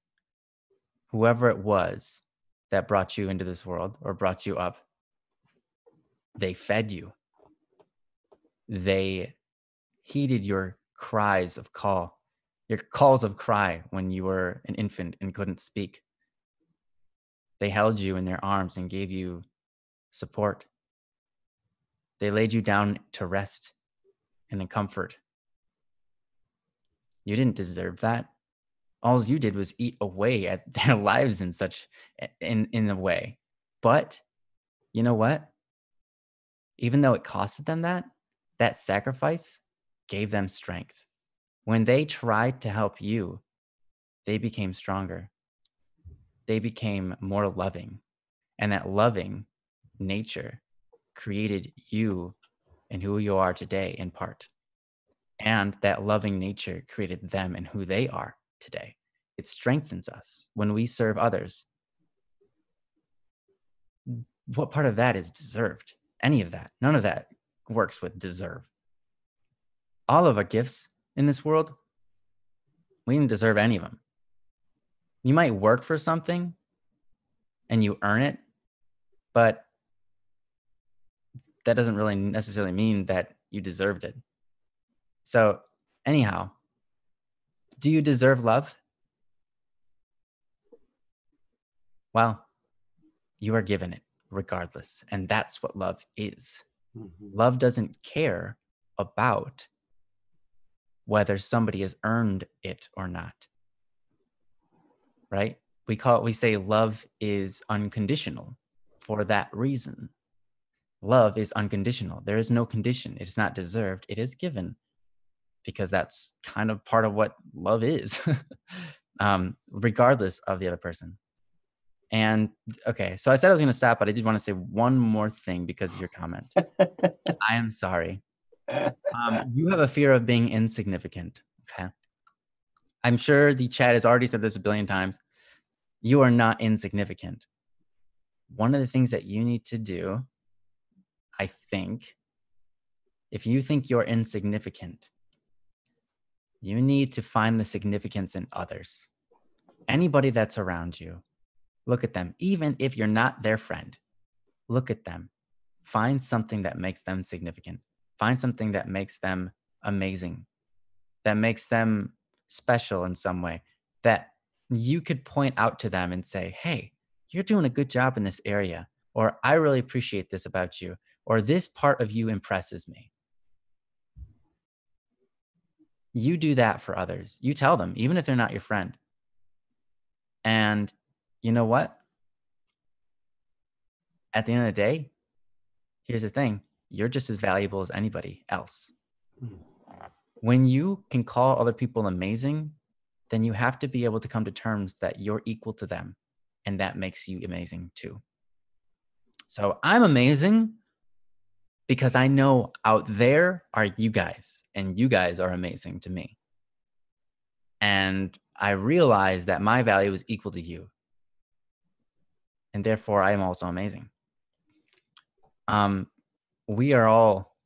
whoever it was that brought you into this world or brought you up, they fed you. They heeded your calls of cry when you were an infant and couldn't speak. They held you in their arms and gave you support. They laid you down to rest and in comfort. You didn't deserve that. All you did was eat away at their lives in a way. But you know what? Even though it costed them that sacrifice gave them strength. When they tried to help you, they became stronger. They became more loving. And that loving nature created you and who you are today in part. And that loving nature created them and who they are today. It strengthens us when we serve others. What part of that is deserved? Any of that? None of that works with deserve. All of our gifts in this world, we didn't deserve any of them. You might work for something and you earn it, but that doesn't really necessarily mean that you deserved it. So anyhow, do you deserve love? Well, you are given it regardless. And that's what love is. Mm-hmm. Love doesn't care about whether somebody has earned it or not. Right? We say love is unconditional for that reason. Love is unconditional. There is no condition. It is not deserved. It is given, because that's kind of part of what love is, regardless of the other person. And okay, so I said I was going to stop, but I did want to say one more thing because of your comment. I am sorry. You have a fear of being insignificant. Okay. I'm sure the chat has already said this a billion times. You are not insignificant. One of the things that you need to do, I think, if you think you're insignificant, You need to find the significance in others. Anybody that's around you, look at them. Even if you're not their friend, look at them. Find something that makes them significant. Find something that makes them amazing, that makes them special in some way, that you could point out to them and say, hey, you're doing a good job in this area, or I really appreciate this about you, or this part of you impresses me. You do that for others. You tell them, even if they're not your friend. And you know what? At the end of the day, here's the thing. You're just as valuable as anybody else. When you can call other people amazing, then you have to be able to come to terms that you're equal to them. And that makes you amazing too. So I'm amazing because I know out there are you guys, and you guys are amazing to me. And I realize that my value is equal to you. And therefore, I am also amazing. We are all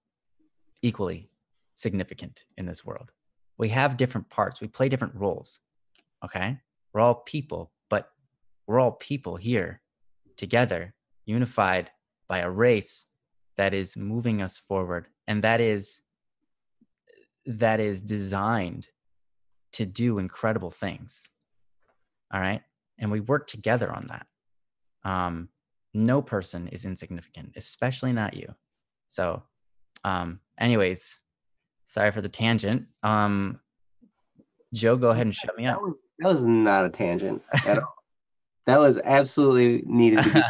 equally significant in this world. We have different parts. We play different roles. Okay? We're all people, but we're all people here together, unified by a race that is moving us forward, and that is designed to do incredible things. All right? And we work together on that. No person is insignificant, especially not you. So, anyways, sorry for the tangent. Joe, go ahead and shut me up. That was not a tangent at all. That was absolutely needed to be.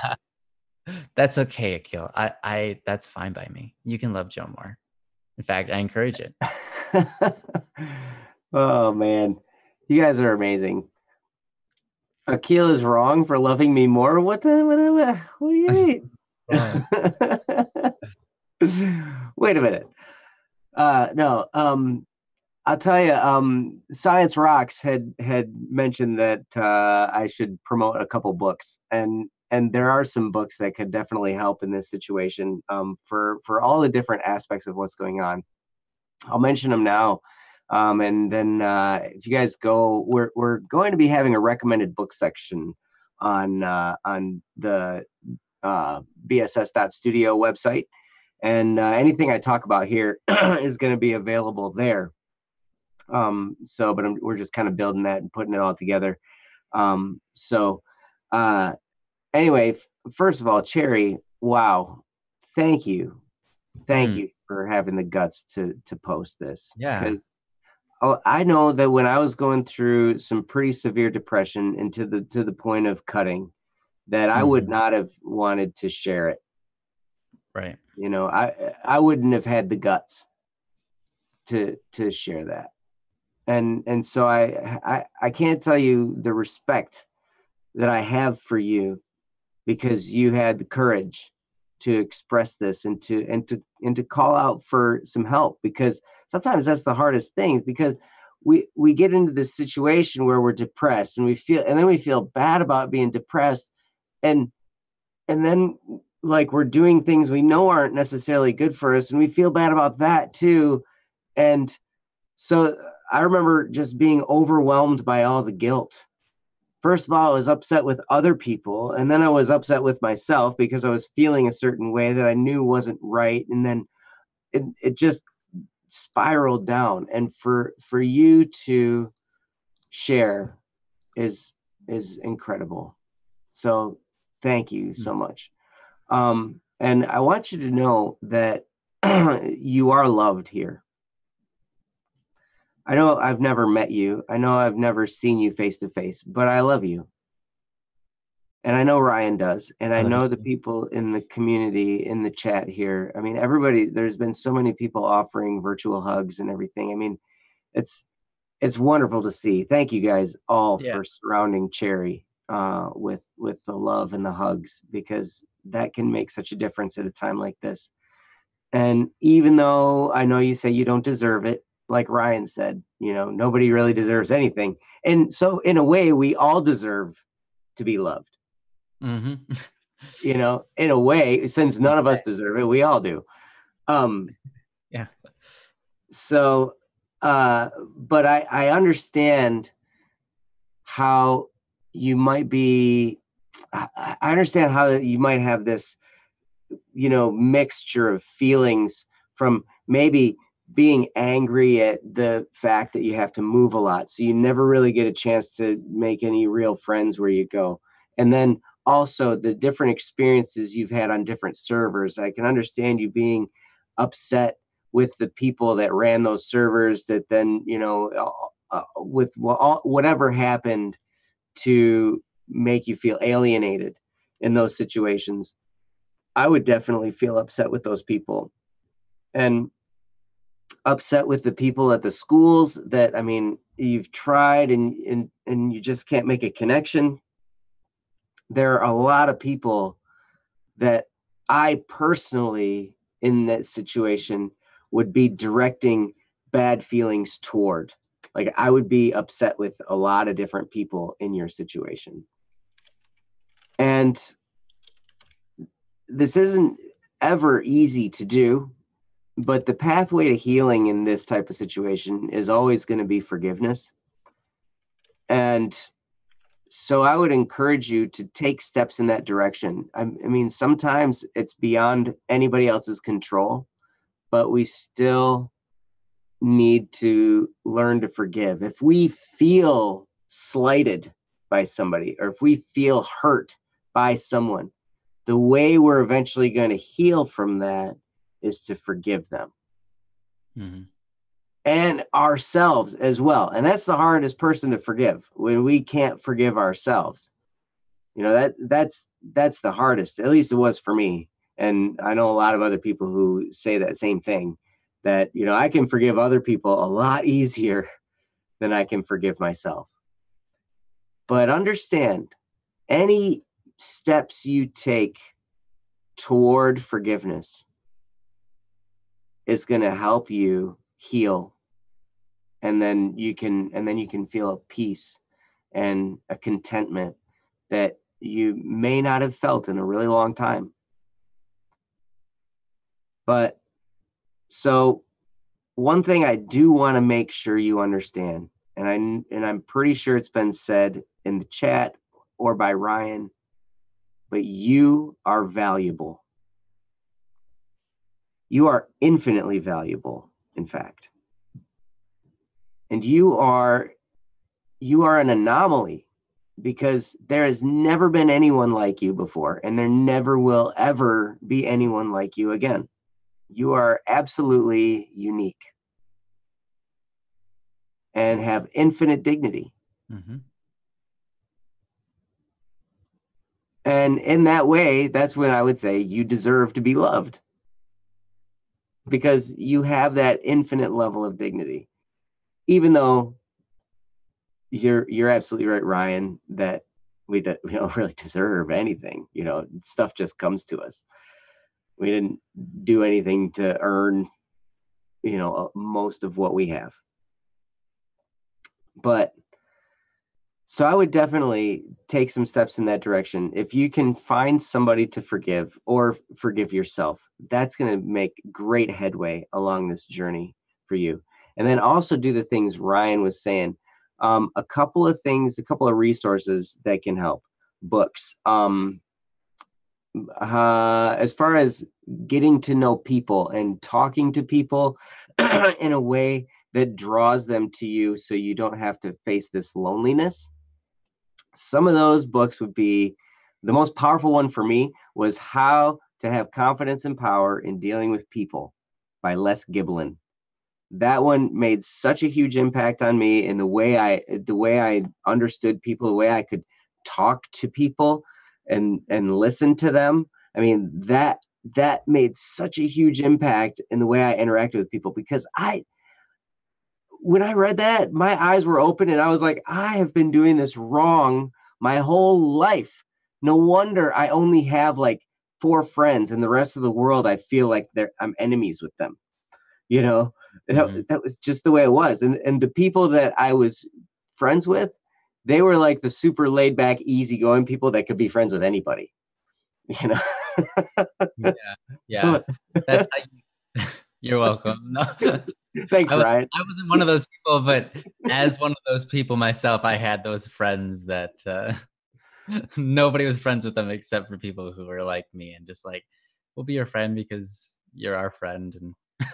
That's okay, Akil. I that's fine by me. You can love Joe more. In fact, I encourage it. Oh man, you guys are amazing. Akil is wrong for loving me more. What do you mean? Wait a minute. No. I'll tell you. Science Rocks had mentioned that I should promote a couple books, and there are some books that could definitely help in this situation. For all the different aspects of what's going on. I'll mention them now. And then if you guys go, we're going to be having a recommended book section on the bss.studio website, and anything I talk about here is going to be available there. But we're just kind of building that and putting it all together. Anyway, first of all, Cherry, wow, thank you for having the guts to post this. Yeah. Because I know that when I was going through some pretty severe depression and to the point of cutting, that I would not have wanted to share it. Right. You know, I wouldn't have had the guts to share that. And so I can't tell you the respect that I have for you, because you had the courage to express this and to call out for some help, because sometimes that's the hardest thing, because we get into this situation where we're depressed and we feel bad about being depressed, and then like we're doing things we know aren't necessarily good for us, and we feel bad about that too. And so I remember just being overwhelmed by all the guilt. First of all, I was upset with other people, and then I was upset with myself because I was feeling a certain way that I knew wasn't right. And then it just spiraled down. And for you to share is incredible. So thank you so much. And I want you to know that you are loved here. I know I've never met you. I know I've never seen you face to face, but I love you. And I know Ryan does. And I know the people in the community, in the chat here. I mean, everybody, there's been so many people offering virtual hugs and everything. I mean, it's wonderful to see. Thank you guys all for surrounding Cherry with the love and the hugs, because that can make such a difference at a time like this. And even though I know you say you don't deserve it, like Ryan said, you know, nobody really deserves anything. And so in a way, we all deserve to be loved. You know, in a way, since none of us deserve it, we all do. Yeah. So but I understand how you might be, I understand how you might have this, mixture of feelings from maybe being angry at the fact that you have to move a lot. So you never really get a chance to make any real friends where you go. And then also the different experiences you've had on different servers. I can understand you being upset with the people that ran those servers that then, with whatever happened to make you feel alienated in those situations. I would definitely feel upset with those people, and upset with the people at the schools that, I mean, you've tried and you just can't make a connection. There are a lot of people that I personally, in that situation, would be directing bad feelings toward. Like, I would be upset with a lot of different people in your situation. And this isn't ever easy to do, but the pathway to healing in this type of situation is always going to be forgiveness. And so I would encourage you to take steps in that direction. I mean, sometimes it's beyond anybody else's control, but we still need to learn to forgive. If we feel slighted by somebody, or if we feel hurt by someone, the way we're eventually going to heal from that is to forgive them. Mm-hmm. And ourselves as well. And that's the hardest person to forgive, when we can't forgive ourselves. That's the hardest. At least it was for me. And I know a lot of other people who say that same thing, that, I can forgive other people a lot easier than I can forgive myself. But understand, any steps you take toward forgiveness is going to help you heal. And then you can feel a peace and a contentment that you may not have felt in a really long time. But so one thing I do want to make sure you understand, and I'm pretty sure it's been said in the chat or by Ryan, but you are valuable. You are infinitely valuable, in fact. And you are an anomaly, because there has never been anyone like you before, and there never will ever be anyone like you again. You are absolutely unique and have infinite dignity. Mm-hmm. And in that way, that's when I would say you deserve to be loved, because you have that infinite level of dignity. Even though you're absolutely right, Ryan, that we don't really deserve anything. Stuff just comes to us. We didn't do anything to earn, most of what we have. But so I would definitely take some steps in that direction. If you can find somebody to forgive, or forgive yourself, that's going to make great headway along this journey for you. And then also do the things Ryan was saying. A couple of resources that can help. Books. As far as getting to know people and talking to people in a way that draws them to you, so you don't have to face this loneliness. Some of those books would be, the most powerful one for me was How to Have Confidence and Power in Dealing with People by Les Giblin. That one made such a huge impact on me in the way I understood people, the way I could talk to people and listen to them. I mean, that made such a huge impact in the way I interacted with people, because when I read that, my eyes were open and I was like, I have been doing this wrong my whole life. No wonder I only have like 4 friends, and the rest of the world, I feel like I'm enemies with them. Mm-hmm. That was just the way it was. And the people that I was friends with, they were like the super laid back, easygoing people that could be friends with anybody. Yeah. That's how you're welcome. No. Thanks, Ryan. I wasn't one of those people, but as one of those people myself, I had those friends that nobody was friends with them except for people who were like me and just like, we'll be your friend because you're our friend.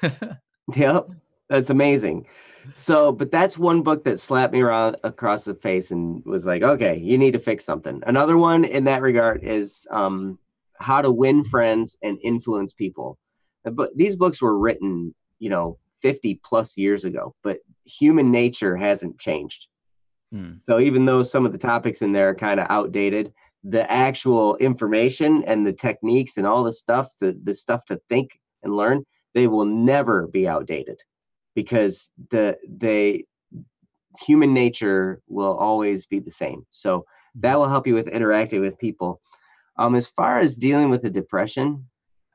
And Yep, that's amazing. So, but that's one book that slapped me around across the face and was like, okay, you need to fix something. Another one in that regard is How to Win Friends and Influence People. But these books were written, 50 plus years ago, but human nature hasn't changed. Hmm. So even though some of the topics in there are kind of outdated, the actual information and the techniques and all the stuff, the stuff to think and learn, they will never be outdated because the human nature will always be the same. So that will help you with interacting with people. As far as dealing with the depression,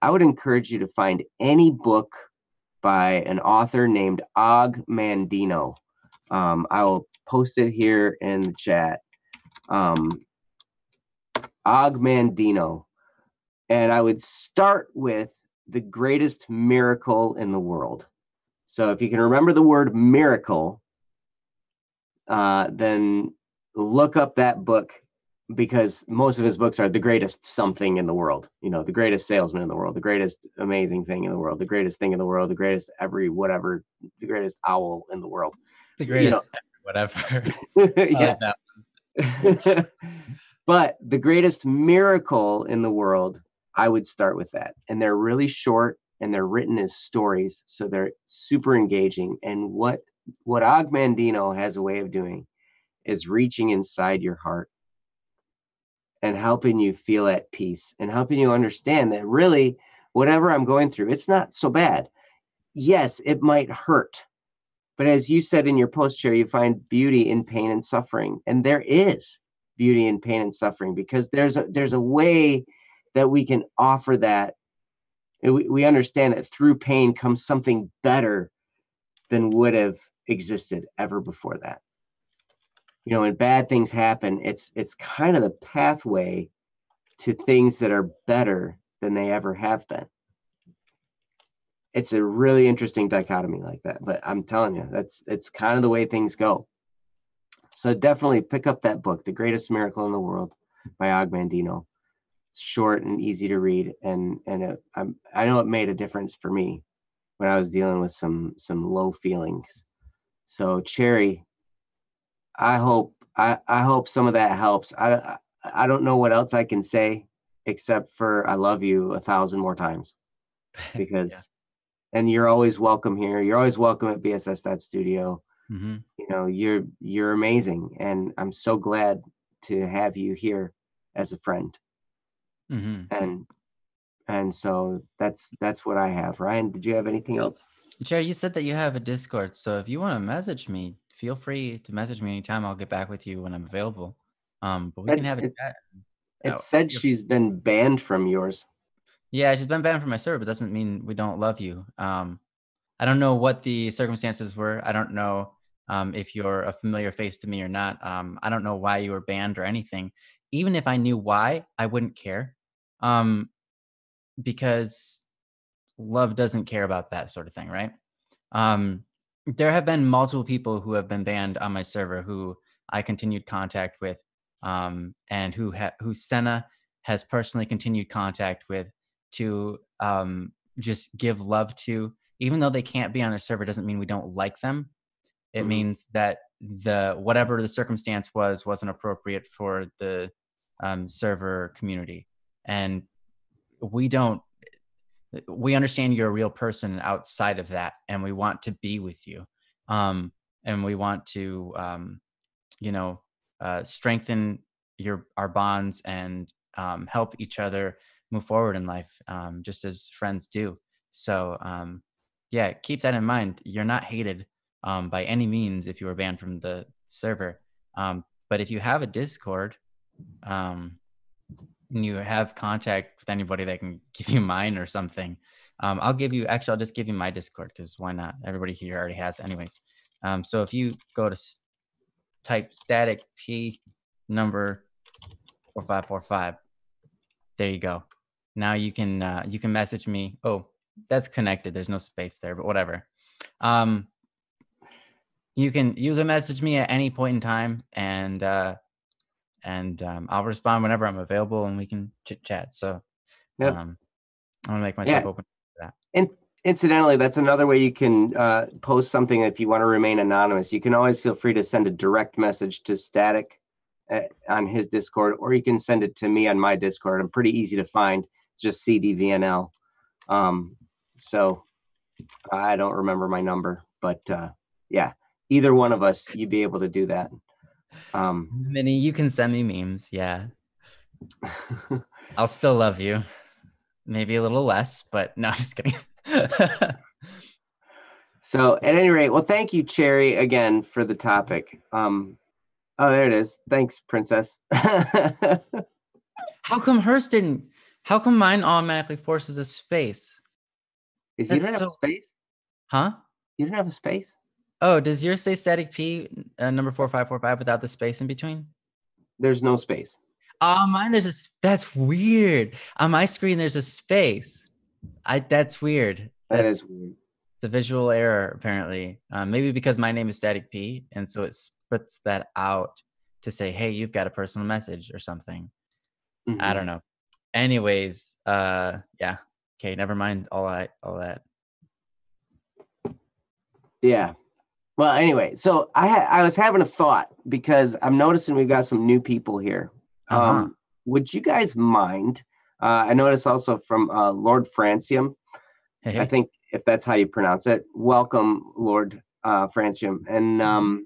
I would encourage you to find any book by an author named Og Mandino. I will post it here in the chat. Og Mandino. And I would start with The Greatest Miracle in the World. So if you can remember the word miracle, then look up that book, because most of his books are the greatest something in the world, the greatest salesman in the world, the greatest amazing thing in the world, the greatest thing in the world, the greatest every whatever, the greatest owl in the world. The You greatest know, whatever. I yeah. like that. But the greatest miracle in the world, I would start with that. And they're really short and they're written as stories, so they're super engaging. And what Og Mandino has a way of doing is reaching inside your heart and helping you feel at peace and helping you understand that really whatever I'm going through, it's not so bad. Yes, it might hurt. But as you said in your post, Chair, you find beauty in pain and suffering. And there is beauty in pain and suffering, because there's a way that we can offer that. We understand that through pain comes something better than would have existed ever before that. When bad things happen, it's kind of the pathway to things that are better than they ever have been. It's a really interesting dichotomy like that, but I'm telling you, it's kind of the way things go. So definitely pick up that book, The Greatest Miracle in the World by Og Mandino. It's short and easy to read, and I know it made a difference for me when I was dealing with some low feelings. So Cherry, I hope some of that helps. I don't know what else I can say except for I love you 1,000 more times, Yeah. because and you're always welcome here. You're always welcome at BSS.studio. Mm-hmm. You're amazing, and I'm so glad to have you here as a friend. Mm-hmm. And so that's what I have. Ryan, did you have anything else? Jerry, you said that you have a Discord, so if you want to message me, feel free to message me anytime. I'll get back with you when I'm available. But we can It have a it, chat. it said she's been banned from yours. Yeah, she's been banned from my server, but doesn't mean we don't love you. I don't know what the circumstances were. I don't know if you're a familiar face to me or not. I don't know why you were banned or anything. Even if I knew why, I wouldn't care, um, because love doesn't care about that sort of thing, right? Um, there have been multiple people who have been banned on my server who I continued contact with, and who Senna has personally continued contact with to just give love to. Even though they can't be on our server, doesn't mean we don't like them. It Mm-hmm. means that the whatever the circumstance wasn't appropriate for the server community, and we don't we understand you're a real person outside of that, and we want to be with you, and we want to you know strengthen our bonds and help each other move forward in life, just as friends do. So yeah, keep that in mind. You're not hated by any means if you were banned from the server, but if you have a Discord, um, and you have contact with anybody that can give you mine or something, I'll just give you my Discord, because why not? Everybody here already has anyways. So if you go to type static P number 4545, there you go. Now you can message me. Oh, that's connected. There's no space there, but whatever. You can message me at any point in time, and I'll respond whenever I'm available, and we can chit chat. So Yep. I'm gonna make myself Yeah. open to that. And incidentally, that's another way you can post something if you want to remain anonymous. You can always feel free to send a direct message to Static on his Discord, or you can send it to me on my Discord. I'm pretty easy to find. It's just CDVNL. So I don't remember my number, but yeah, either one of us, you'd be able to do that. Minnie, you can send me memes. Yeah. I'll still love you. Maybe a little less, but no, I'm just kidding. So at any rate, well, thank you, Cherry, again for the topic. Oh, there it is. Thanks, Princess. How come hers didn't? How come mine automatically forces a space? You don't have a space? Huh? You don't have a space? Oh, does yours say static P number 4545 without the space in between? There's no space. Mine there's a. That's weird. On my screen, there's a space. That's weird. That is weird. It's a visual error, apparently. Maybe because my name is Static P, and so it spits that out to say, "Hey, you've got a personal message" or something. Mm-hmm. I don't know. Anyways, yeah. Okay, never mind all that. Yeah. Well, anyway, so I was having a thought because I'm noticing we've got some new people here. Would you guys mind? I noticed also from Lord Francium. Hey. I think if that's how you pronounce it. Welcome, Lord Francium. And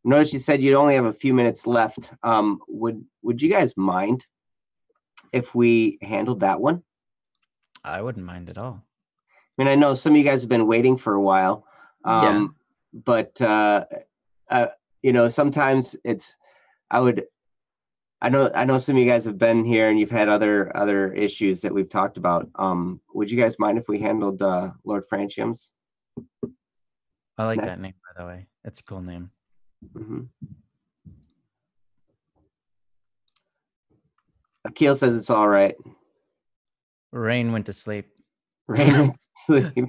notice you said you'd only have a few minutes left. Would you guys mind if we handled that one? I wouldn't mind at all. I mean, I know some of you guys have been waiting for a while. Yeah. But you know, sometimes it's I know some of you guys have been here and you've had other issues that we've talked about. Would you guys mind if we handled Lord Francium's? I like that name, by the way. It's a cool name. Mm-hmm. Akil says it's all right. Rain went to sleep. Rain went to sleep.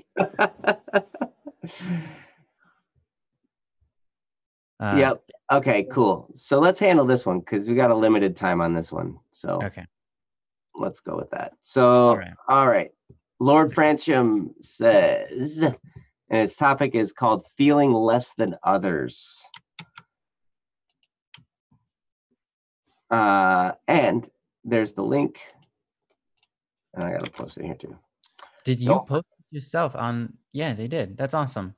Yep. Okay, cool. So let's handle this one because we got a limited time on this one. So okay, let's go with that. So all right. Lord Francium says, and its topic is called feeling less than others. And there's the link. And I gotta post it here too. Did you post yourself on? Yeah, they did. That's awesome.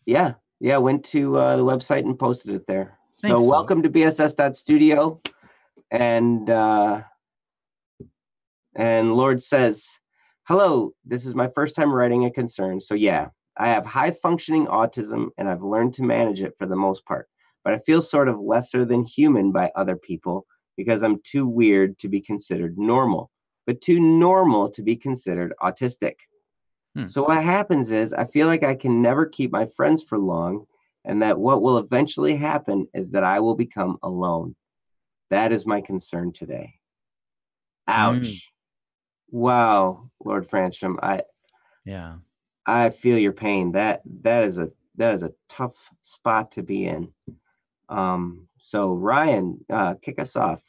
Yeah. Went to the website and posted it there. So welcome to bss.studio. And Lord says, hello, this is my first time writing a concern. So yeah, I have high functioning autism and I've learned to manage it for the most part, but I feel sort of lesser than human by other people because I'm too weird to be considered normal, but too normal to be considered autistic. So what happens is I feel like I can never keep my friends for long, and that what will eventually happen is that I will become alone. That is my concern today. Ouch. Wow, Lord Francium, I feel your pain. That is a tough spot to be in. So Ryan, kick us off.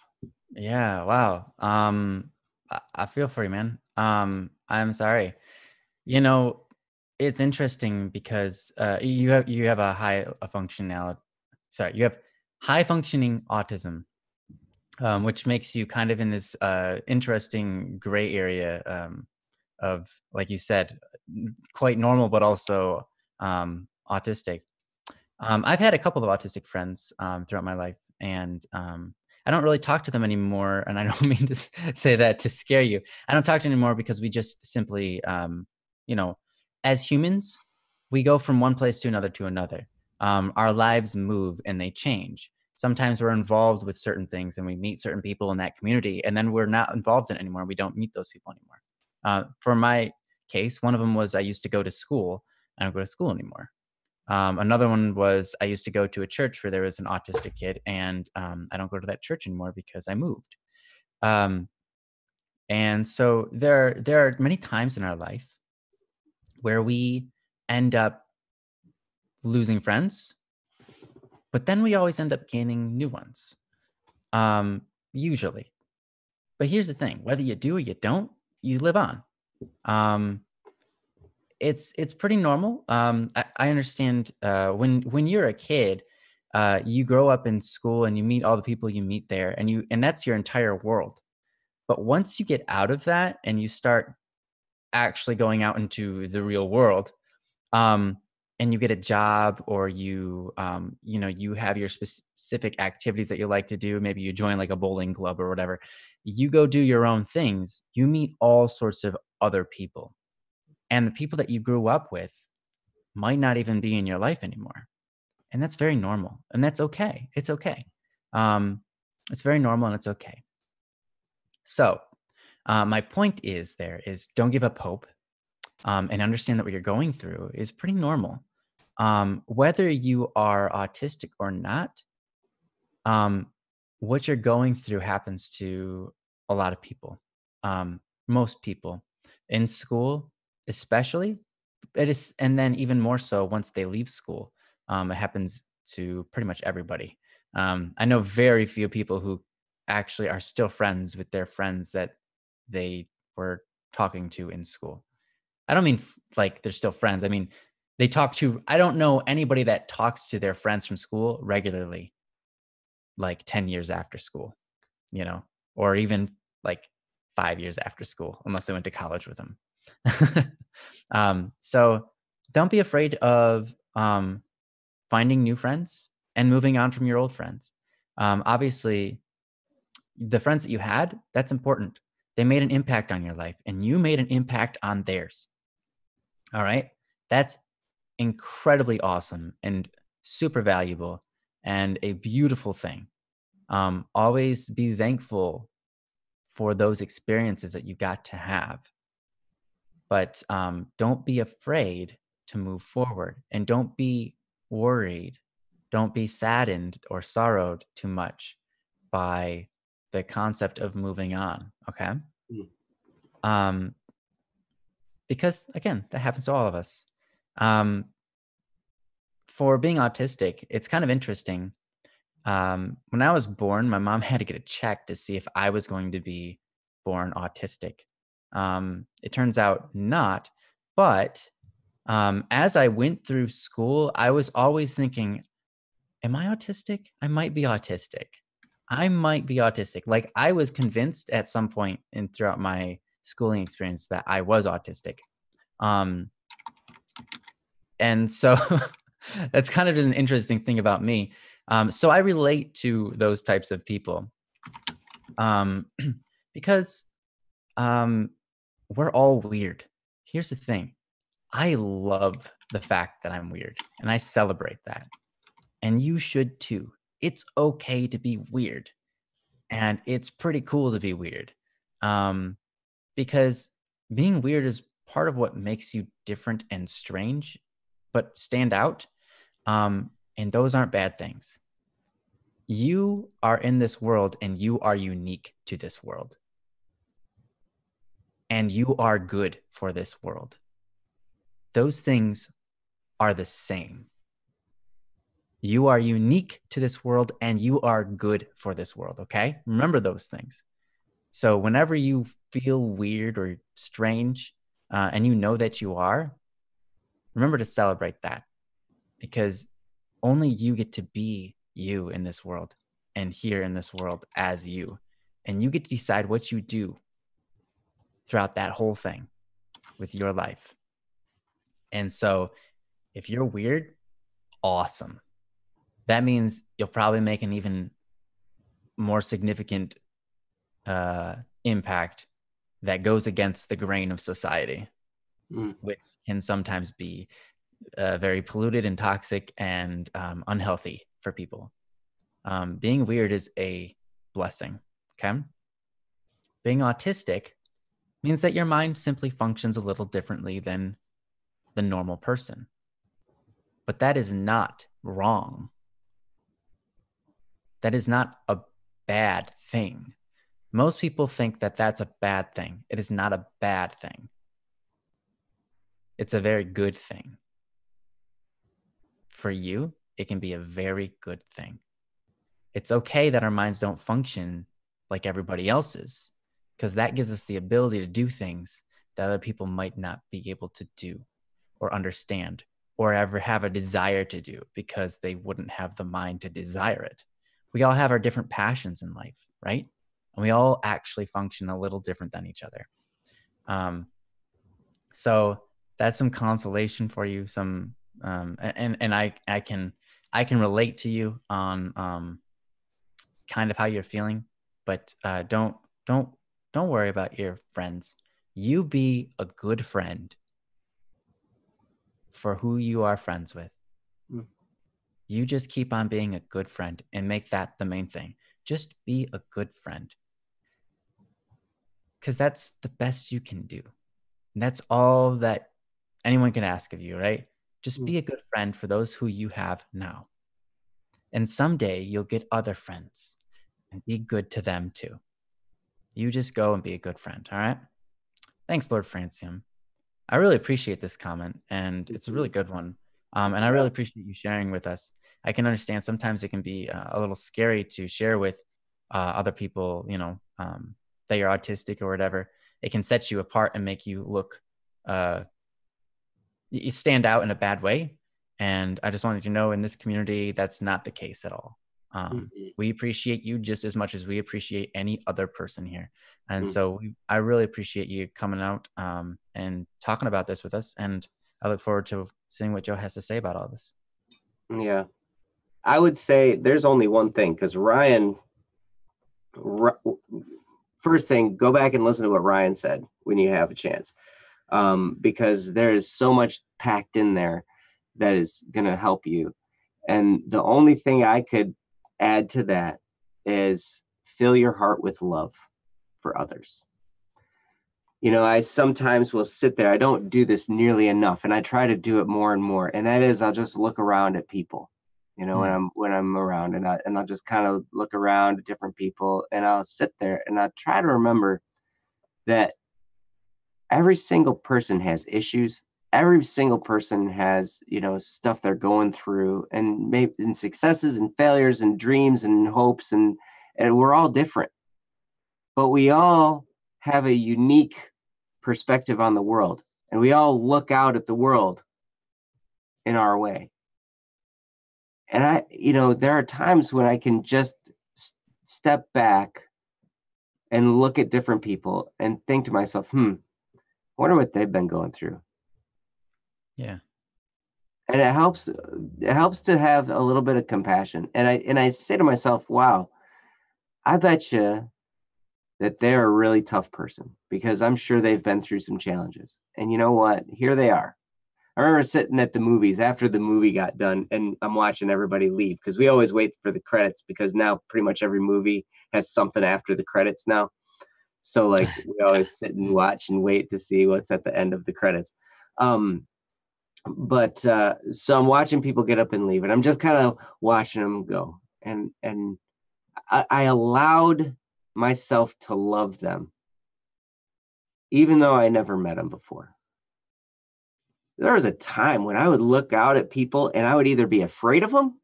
Yeah, wow. I feel for you, man. I'm sorry. You know, it's interesting because you have you have high functioning autism, which makes you kind of in this interesting gray area of, like you said, quite normal, but also autistic. I've had a couple of autistic friends throughout my life, and I don't really talk to them anymore. And I don't mean to say that to scare you. I don't talk to them anymore because we just simply, you know, as humans, we go from one place to another. Our lives move and they change. Sometimes we're involved with certain things and we meet certain people in that community, and then we're not involved in it anymore. We don't meet those people anymore. For my case, one of them was I used to go to school. I don't go to school anymore. Another one was I used to go to a church where there was an autistic kid, and I don't go to that church anymore because I moved. And so there are many times in our life where we end up losing friends, but then we always end up gaining new ones, usually. But here's the thing: whether you do or you don't, you live on. It's pretty normal. I understand when you're a kid, you grow up in school and you meet all the people you meet there, and that's your entire world. But once you get out of that and you start actually going out into the real world, um, and you get a job, or you have your specific activities that you like to do. Maybe you join like a bowling club or whatever. You go do your own things. You meet all sorts of other people, and the people that you grew up with might not even be in your life anymore. And that's very normal. And that's okay. It's okay. Um, it's very normal and it's okay. So, my point is don't give up hope, and understand that what you're going through is pretty normal. Whether you are autistic or not, um, what you're going through happens to a lot of people, most people in school, especially. It is, and then even more so once they leave school, it happens to pretty much everybody. I know very few people who actually are still friends with their friends that they were talking to in school. I don't mean like they're still friends. I mean, they talk to, I don't know anybody that talks to their friends from school regularly, like 10 years after school, you know, or even like 5 years after school, unless they went to college with them. So don't be afraid of finding new friends and moving on from your old friends. Obviously, the friends that you had, that's important. They made an impact on your life and you made an impact on theirs. All right. That's incredibly awesome and super valuable and a beautiful thing. Always be thankful for those experiences that you got to have. But don't be afraid to move forward, and don't be worried. Don't be saddened or sorrowed too much by the concept of moving on. Okay. Mm. Um, because again, that happens to all of us. Um, for being autistic, it's kind of interesting. When I was born, my mom had to get a check to see if I was going to be born autistic. It turns out not, but as I went through school, I was always thinking, am I autistic? I might be autistic. I might be autistic. Like I was convinced at some point in throughout my schooling experience that I was autistic. Um, and so that's kind of just an interesting thing about me. So I relate to those types of people, um, because um, we're all weird. Here's the thing. I love the fact that I'm weird and I celebrate that. And you should too. It's okay to be weird. And it's pretty cool to be weird. Um, because being weird is part of what makes you different and strange, but stand out. And those aren't bad things. You are in this world and you are unique to this world. And you are good for this world. Those things are the same. You are unique to this world and you are good for this world. Okay. Remember those things. So whenever you feel weird or strange, and you know that you are, remember to celebrate that, because only you get to be you in this world and here in this world as you. And you get to decide what you do throughout that whole thing with your life. And so if you're weird, awesome. That means you'll probably make an even more significant impact that goes against the grain of society, which can sometimes be very polluted and toxic and unhealthy for people. Being weird is a blessing. Okay. Being autistic means that your mind simply functions a little differently than the normal person. But that is not wrong. That is not a bad thing. Most people think that that's a bad thing. It is not a bad thing. It's a very good thing. for you, it can be a very good thing. It's okay that our minds don't function like everybody else's, because that gives us the ability to do things that other people might not be able to do or understand or ever have a desire to do, because they wouldn't have the mind to desire it. We all have our different passions in life, right? And we all actually function a little different than each other. So that's some consolation for you. And I can relate to you on kind of how you're feeling, but don't worry about your friends. You be a good friend for who you are friends with. Mm. You just keep on being a good friend and make that the main thing. Just be a good friend, because that's the best you can do. And that's all that anyone can ask of you, right? Just be a good friend for those who you have now. And someday you'll get other friends, and be good to them too. You just go and be a good friend, all right? Thanks, Lord Francium. I really appreciate this comment, and it's a really good one. And I really appreciate you sharing with us. I can understand sometimes it can be a little scary to share with other people, that you're autistic or whatever. It can set you apart and make you look, you stand out in a bad way. And I just wanted you to know, in this community, that's not the case at all. We appreciate you just as much as we appreciate any other person here. And so I really appreciate you coming out and talking about this with us. And I look forward to seeing what Joe has to say about all this. Yeah. I would say there's only one thing, because Ryan, first thing, go back and listen to what Ryan said when you have a chance, because there is so much packed in there that is going to help you. And the only thing I could add to that is fill your heart with love for others. I sometimes will sit there. I don't do this nearly enough, and I try to do it more and more. And that is, I'll just look around at people, when I'm around, and I'll just kind of look around at different people, and I'll sit there and I'll try to remember that every single person has issues. Every single person has, stuff they're going through, and maybe and successes and failures and dreams and hopes, and we're all different, but we all have a unique perspective on the world, and we all look out at the world in our way. And there are times when I can just step back and look at different people and think to myself, I wonder what they've been going through. Yeah. And it helps to have a little bit of compassion. And I say to myself, wow, I bet you that they're a really tough person, because I'm sure they've been through some challenges. And you know what? Here they are. I remember sitting at the movies after the movie got done, and I'm watching everybody leave, because we always wait for the credits, because now pretty much every movie has something after the credits now. So like we always sit and watch and wait to see what's at the end of the credits. But so I'm watching people get up and leave, and I'm just kind of watching them go. And I allowed myself to love them, even though I never met them before. There was a time when I would look out at people and I would either be afraid of them,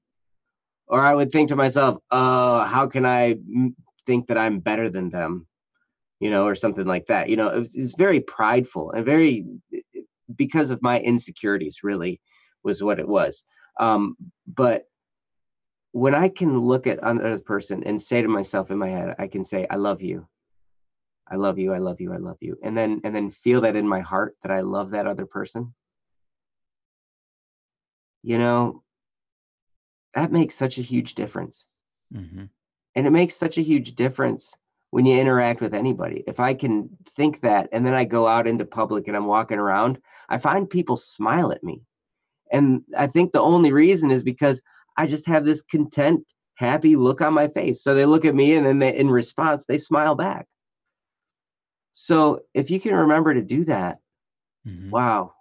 or I would think to myself, how can I think that I'm better than them, or something like that. It was very prideful and very, because of my insecurities, really was what it was. But when I can look at another person and say to myself in my head, I can say, I love you. I love you. I love you. I love you. And then feel that in my heart that I love that other person. That makes such a huge difference. Mm-hmm. And it makes such a huge difference when you interact with anybody. If I can think that, and then I go out into public and I'm walking around, I find people smile at me. And I think the only reason is because I just have this content, happy look on my face. So they look at me, and then in response, they smile back. So if you can remember to do that, wow,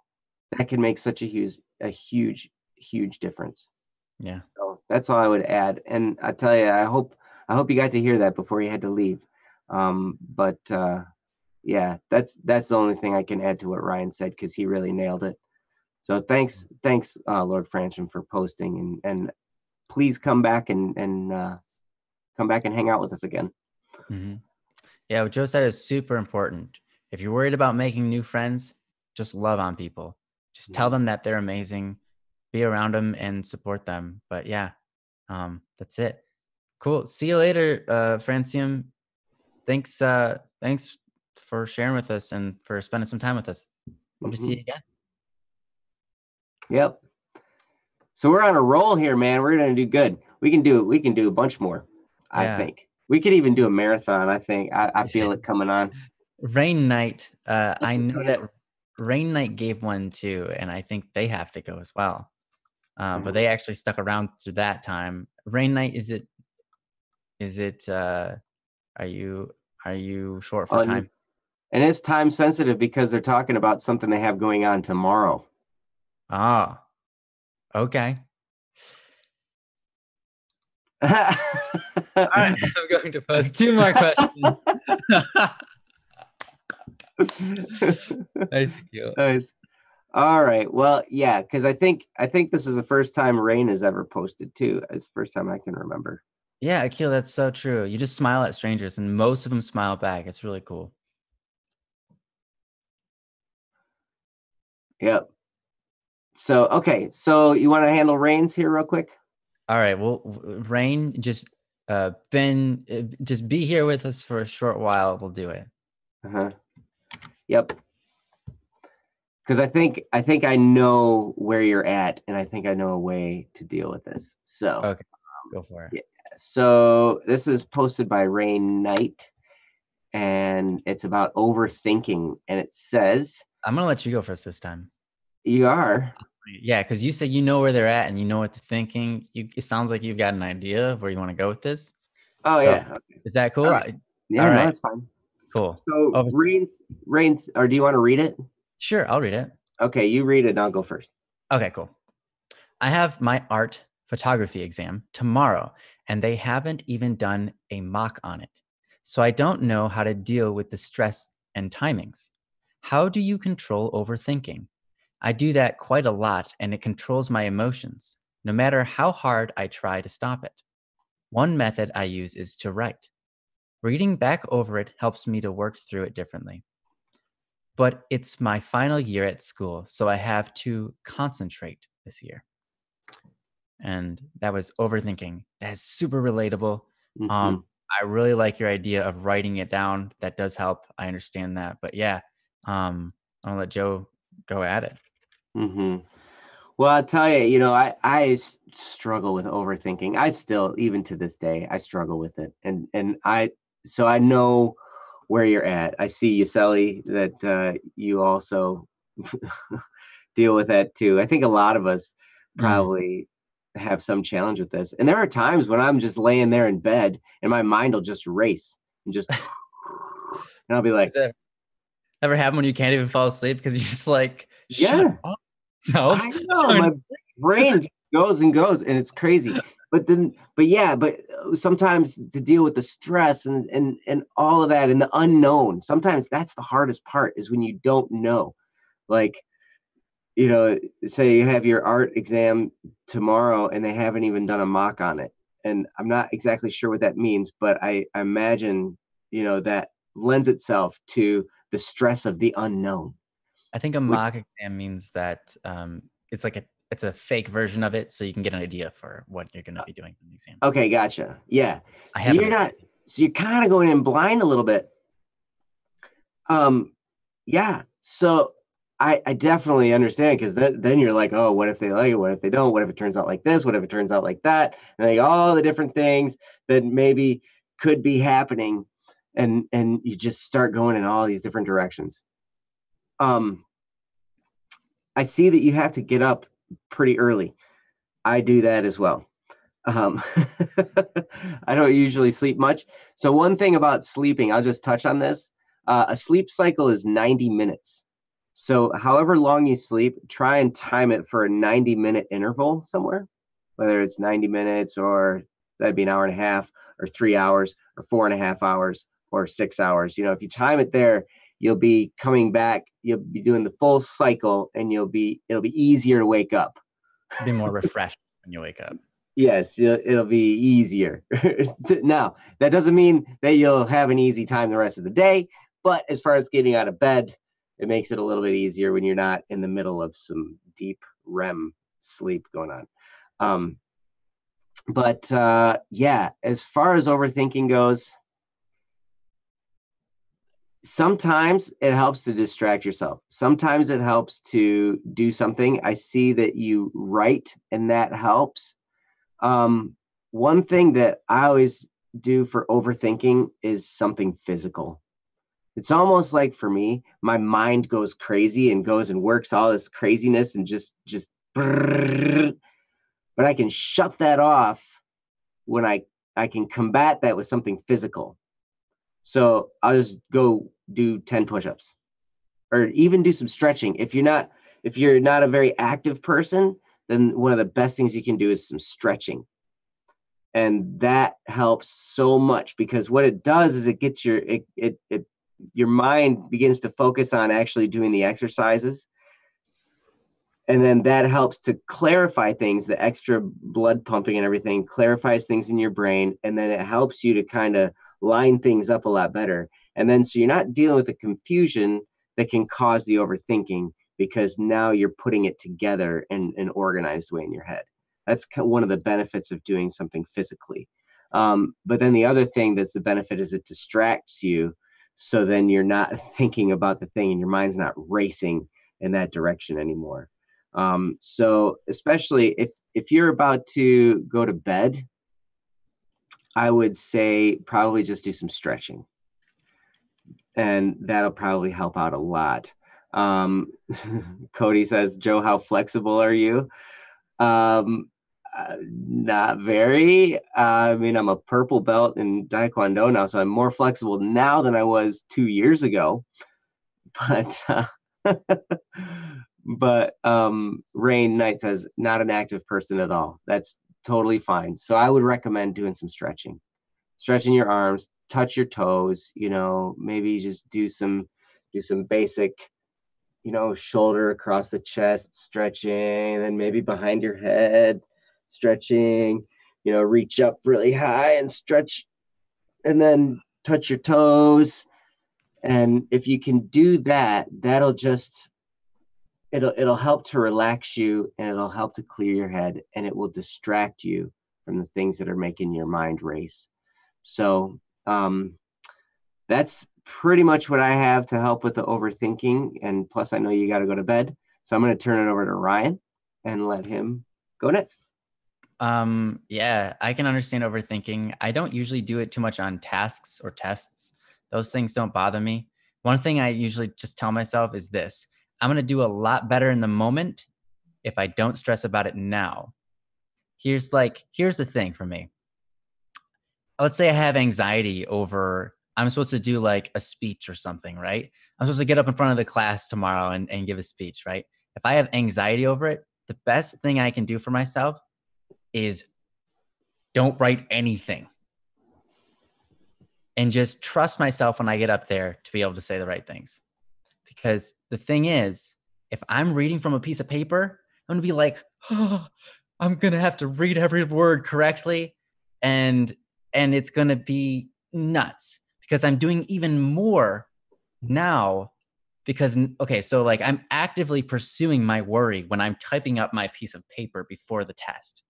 that can make such a huge, huge difference. Yeah. So that's all I would add. And I tell you, I hope you got to hear that before you had to leave. But yeah, that's the only thing I can add to what Ryan said, because he really nailed it. So thanks, Lord Franson, for posting, and please come back and come back and hang out with us again. Mm-hmm. Yeah, what Joe said is super important. If you're worried about making new friends, just love on people. Just tell them that they're amazing, be around them and support them. But yeah, that's it. Cool. See you later, Francium. Thanks for sharing with us and for spending some time with us. Hope to see you again. Yep. So we're on a roll here, man. We're gonna do good. We can do a bunch more. I think we could even do a marathon. I think I feel it coming on. Rain Knight. I know that Rain Knight gave one too, and I think they have to go as well. But they actually stuck around through that time. Rain Knight, is it are you short for time? And it's time sensitive because they're talking about something they have going on tomorrow. Ah, okay. All right, I'm going to pose 2 more questions. Nice. All right. Well, yeah, because I think this is the first time Rain has ever posted too. It's the first time I can remember. Yeah, Akil, that's so true. You just smile at strangers, and most of them smile back. It's really cool. Yep. So okay, so you want to handle Rain's here real quick? All right. Well, Rain, just be here with us for a short while. We'll do it. Yep. Because I think I know where you're at, and I think I know a way to deal with this. So okay, go for it. Yeah. So this is posted by Rain Knight, and it's about overthinking. And it says, I'm gonna let you go first this time. You are? Yeah, because you said you know where they're at and you know what they're thinking. It sounds like you've got an idea of where you want to go with this. Oh, so, yeah. Okay. Is that cool? Right. Yeah, all right. No, that's fine. Cool. So Rain's, or do you want to read it? Sure, I'll read it. Okay, you read it and I'll go first. Okay, cool. I have my art photography exam tomorrow, and they haven't even done a mock on it. So I don't know how to deal with the stress and timings. How do you control overthinking? I do that quite a lot, and it controls my emotions, no matter how hard I try to stop it. One method I use is to write. Reading back over it helps me to work through it differently. But it's my final year at school, so I have to concentrate this year. And that was overthinking. That's super relatable. I really like your idea of writing it down. That does help. I understand that. But yeah, I'll let Joe go at it. Well, I'll tell you, I struggle with overthinking. I still, even to this day, I struggle with it. So I know where you're at. I see, Yuseli, that you also deal with that too. I think a lot of us probably have some challenge with this. And there are times when I'm just laying there in bed and my mind will just race and just, and I'll be like, Does that ever happen when you can't even fall asleep because you're just like, shut up. I know, my brain goes and goes, and it's crazy. But sometimes to deal with the stress and all of that and the unknown, sometimes that's the hardest part, is when you don't know. Like, say you have your art exam tomorrow and they haven't even done a mock on it. And I'm not exactly sure what that means, but I imagine, that lends itself to the stress of the unknown. I think a mock exam means that it's a fake version of it, so you can get an idea for what you're going to be doing in the exam. Okay, gotcha. Yeah. So you're kind of going in blind a little bit. Yeah. So I definitely understand, because then you're like, oh, what if they like it? What if they don't? What if it turns out like this? What if it turns out like that? And like all the different things that maybe could be happening, and you just start going in all these different directions. I see that you have to get up pretty early. I do that as well. I don't usually sleep much. So one thing about sleeping, I'll just touch on this. A sleep cycle is 90 minutes. So however long you sleep, try and time it for a 90-minute interval somewhere, whether it's 90 minutes or that'd be an hour and a half, or 3 hours, or 4.5 hours, or 6 hours. If you time it there, you'll be coming back, you'll be doing the full cycle, and it'll be easier to wake up. Be more refreshed when you wake up. Yes, it'll be easier. Now, that doesn't mean that you'll have an easy time the rest of the day, but as far as getting out of bed, it makes it a little bit easier when you're not in the middle of some deep REM sleep going on. But yeah, as far as overthinking goes, sometimes it helps to distract yourself. Sometimes it helps to do something. I see that you write, and that helps. One thing that I always do for overthinking is something physical. It's almost like, for me, my mind goes crazy and goes and works all this craziness and just brrr, but I can shut that off when I can combat that with something physical. So I'll just go do 10 push-ups, or even do some stretching. If you're not a very active person, then one of the best things you can do is some stretching. And that helps so much, because what it does is it gets your mind begins to focus on actually doing the exercises. And then that helps to clarify things. The extra blood pumping and everything clarifies things in your brain. And then it helps you to kind of line things up a lot better. And then so you're not dealing with the confusion that can cause the overthinking, because now you're putting it together in an organized way in your head. That's one of the benefits of doing something physically. But then the other thing that's the benefit is it distracts you. So then you're not thinking about the thing, and your mind's not racing in that direction anymore. So especially if you're about to go to bed, I would say probably just do some stretching, and that'll probably help out a lot. Cody says, Joe, how flexible are you? Not very. I mean, I'm a purple belt in Taekwondo now, so I'm more flexible now than I was 2 years ago. But Rain Knight says, not an active person at all. That's totally fine. So I would recommend doing some stretching your arms, touch your toes, maybe just do some basic, shoulder across the chest stretching, and then maybe behind your head stretching, reach up really high and stretch, and then touch your toes. And if you can do that, that'll just it'll help to relax you, and it'll help to clear your head, and it will distract you from the things that are making your mind race. So that's pretty much what I have to help with the overthinking. And plus, I know you got to go to bed. So I'm going to turn it over to Ryan and let him go next. Yeah, I can understand overthinking. I don't usually do it too much on tasks or tests. Those things don't bother me. One thing I usually just tell myself is this: I'm going to do a lot better in the moment if I don't stress about it now. Here's the thing for me. Let's say I have anxiety over, I'm supposed to do like a speech or something, right? I'm supposed to get up in front of the class tomorrow and give a speech, right? If I have anxiety over it, the best thing I can do for myself is don't write anything, and just trust myself when I get up there to be able to say the right things. Because the thing is, if I'm reading from a piece of paper, I'm going to be like, oh, I'm going to have to read every word correctly. And it's going to be nuts, because I'm doing even more now because, okay, so like I'm actively pursuing my worry when I'm typing up my piece of paper before the test,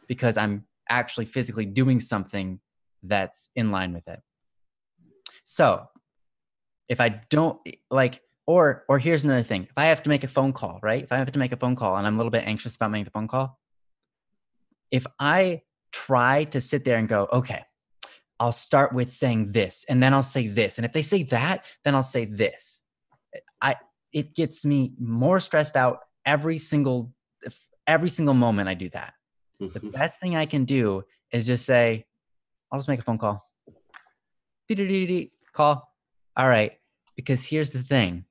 because I'm actually physically doing something that's in line with it. So if I don't like, or here's another thing. If I have to make a phone call, right? If I have to make a phone call and I'm a little bit anxious about making the phone call, if I try to sit there and go, okay, I'll start with saying this, and then I'll say this. And if they say that, then I'll say this. It gets me more stressed out every single moment I do that. The best thing I can do is just say, I'll just make a phone call. Call. All right. Because here's the thing.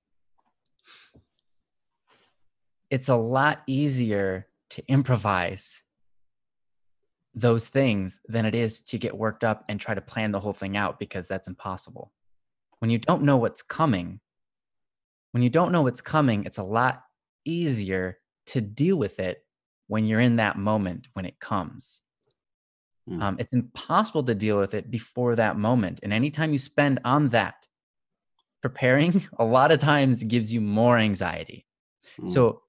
It's a lot easier to improvise those things than it is to get worked up and try to plan the whole thing out, because that's impossible. When you don't know what's coming, When you don't know what's coming, it's a lot easier to deal with it when you're in that moment when it comes. It's impossible to deal with it before that moment. And anytime you spend on that, preparing a lot of times gives you more anxiety. So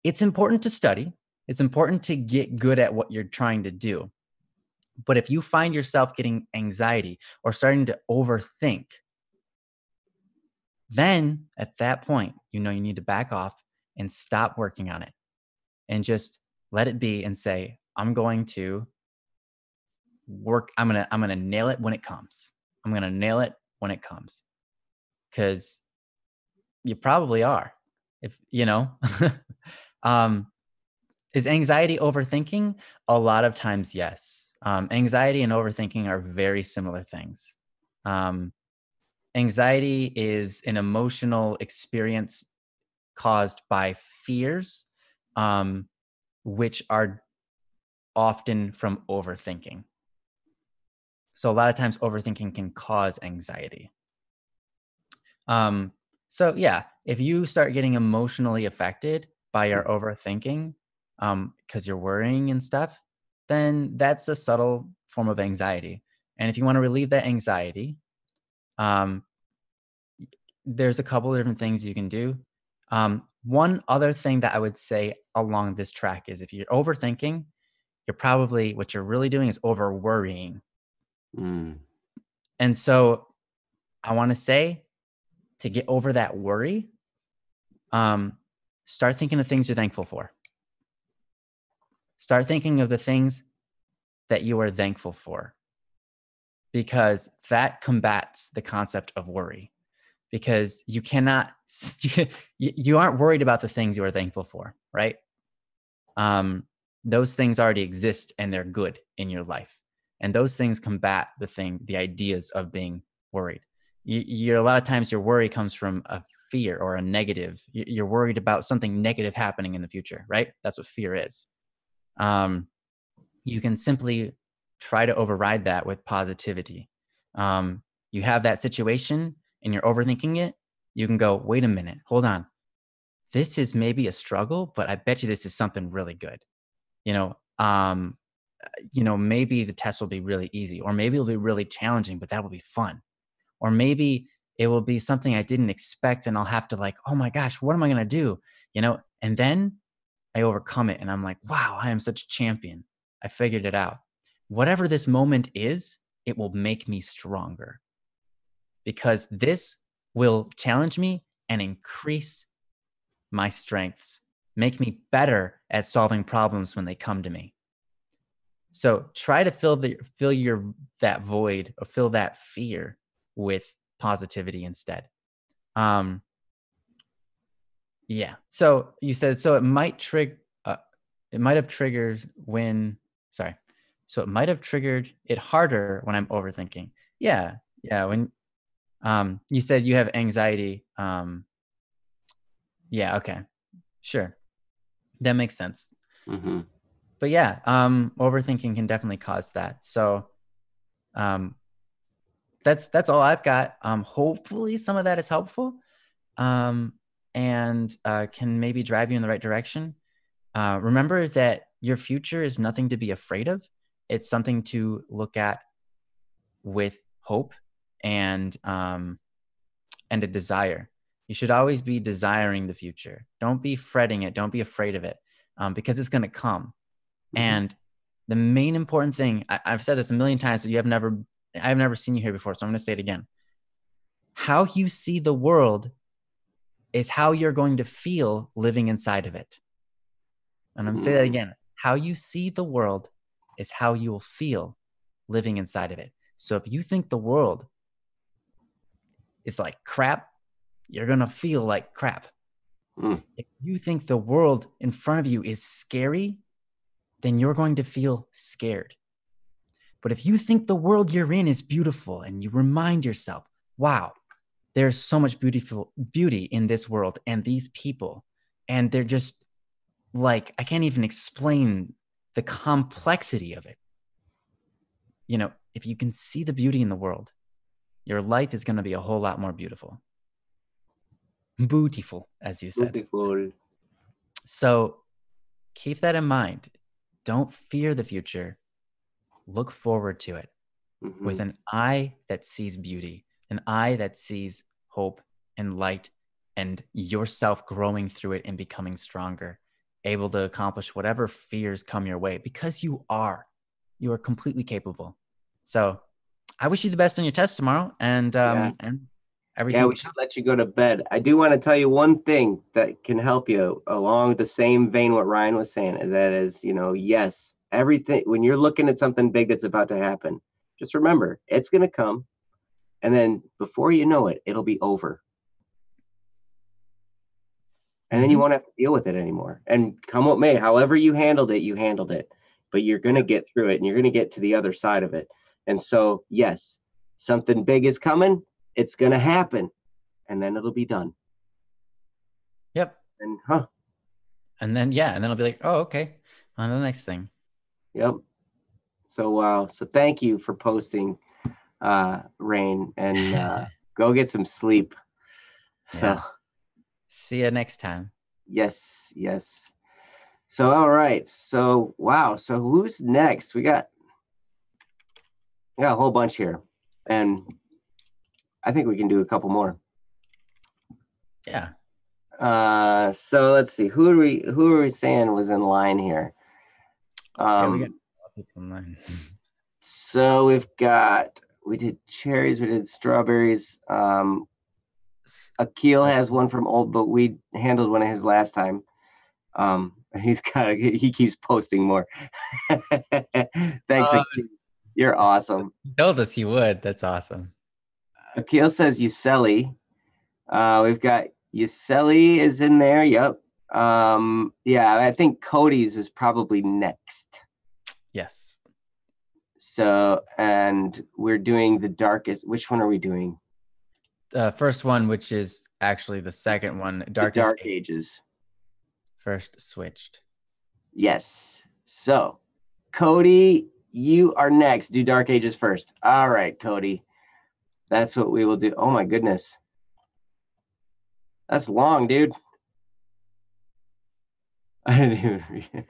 it's important to study. It's important to get good at what you're trying to do. But if you find yourself getting anxiety or starting to overthink, then at that point, you need to back off and stop working on it and just let it be and say, I'm going to work. I'm going to nail it when it comes. I'm going to nail it when it comes. Cause you probably are. If is anxiety overthinking? A lot of times, yes. Anxiety and overthinking are very similar things. Anxiety is an emotional experience caused by fears, which are often from overthinking. So a lot of times overthinking can cause anxiety. So yeah, if you start getting emotionally affected by your overthinking, because you're worrying and stuff, then that's a subtle form of anxiety. And if you want to relieve that anxiety, um, there's a couple of different things you can do. One other thing that I would say along this track is if you're overthinking, what you're really doing is over worrying. And so I want to say to get over that worry, start thinking of things you're thankful for. Start thinking of the things that you are thankful for, because that combats the concept of worry. Because you cannot, you aren't worried about the things you are thankful for, right? Those things already exist and they're good in your life. And those things combat the ideas of being worried. A lot of times your worry comes from a fear or a negative. You're worried about something negative happening in the future, right? That's what fear is. You can simply try to override that with positivity. You have that situation and you're overthinking it. You can go, wait a minute, hold on. This is maybe a struggle, but I bet you this is something really good. Maybe the test will be really easy, or maybe it'll be really challenging, but that will be fun. Or maybe it will be something I didn't expect and I'll have to oh my gosh, what am I going to do? And then I overcome it and I'm like, wow, I am such a champion. I figured it out. Whatever this moment is, it will make me stronger, because this will challenge me and increase my strengths, make me better at solving problems when they come to me. So try to fill that void or fill that fear with positivity instead. Yeah. So you said, it might have triggered it harder when I'm overthinking. Yeah. Yeah. When, you said you have anxiety. Yeah. Okay. Sure. That makes sense. Mm-hmm. But yeah, overthinking can definitely cause that. So, that's all I've got. Hopefully some of that is helpful, and can maybe drive you in the right direction. Remember that your future is nothing to be afraid of. It's something to look at with hope and a desire. You should always be desiring the future. Don't be fretting it. Don't be afraid of it, because it's going to come. Mm-hmm. And the main important thing, I've said this a million times, but I've never seen you here before, so I'm going to say it again. How you see the world is how you're going to feel living inside of it. And I'm going to say that again. How you see the world is how you will feel living inside of it. So if you think the world is like crap, you're going to feel like crap. If you think the world in front of you is scary, then you're going to feel scared. But if you think the world you're in is beautiful and you remind yourself, wow, there's so much beauty in this world and these people, and they're just I can't even explain the complexity of it. If you can see the beauty in the world, your life is going to be a whole lot more beautiful. Beautiful, as you said. Beautiful. So keep that in mind. Don't fear the future. Look forward to it with an eye that sees beauty, an eye that sees hope and light and yourself growing through it and becoming stronger, able to accomplish whatever fears come your way because you are completely capable. So I wish you the best on your test tomorrow and Yeah, everything. we should let you go to bed. I do want to tell you one thing that can help you along the same vein what Ryan was saying is that is, yes, everything when you're looking at something big that's about to happen, just remember it's going to come. And then before you know it, it'll be over. And then you won't have to deal with it anymore. And come what may, however you handled it, you handled it. But you're going to get through it and you're going to get to the other side of it. And so, yes, something big is coming. It's going to happen. And then it'll be done. Yep. And And then I'll be like, oh, okay, on to the next thing. Yep. So thank you for posting, Rain, and go get some sleep. So Yeah. See you next time. yes. So all right. So wow. So who's next? We got a whole bunch here, and I think we can do a couple more. Yeah. So let's see. Who are we saying was in line here? Yeah, we got people in line. So we did cherries, we did strawberries. Akil has one from old, but we handled one of his last time. He keeps posting more. Thanks, Akil. You're awesome. He told us he would. That's awesome. Akil says Uselli. We've got Uselli is in there. Yep. Yeah, I think Cody's is probably next. Yes. So, and we're doing the darkest. Which one are we doing? First one, which is actually the second one, Dark Ages. First switched. Yes. So, Cody, you are next. Do Dark Ages first. All right, Cody. That's what we will do. Oh my goodness. That's long, dude. I didn't even read it.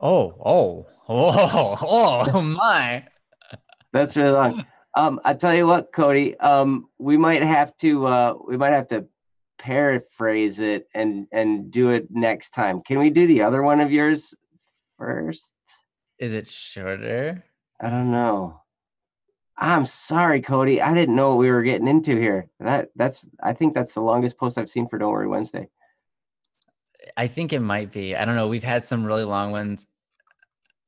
Oh my. That's really long. I tell you what, Cody, we might have to paraphrase it and do it next time. Can we do the other one of yours first? Is it shorter? I don't know. I'm sorry, Cody. I didn't know what we were getting into here. I think that's the longest post I've seen for Don't Worry Wednesday. I think it might be. I don't know. We've had some really long ones.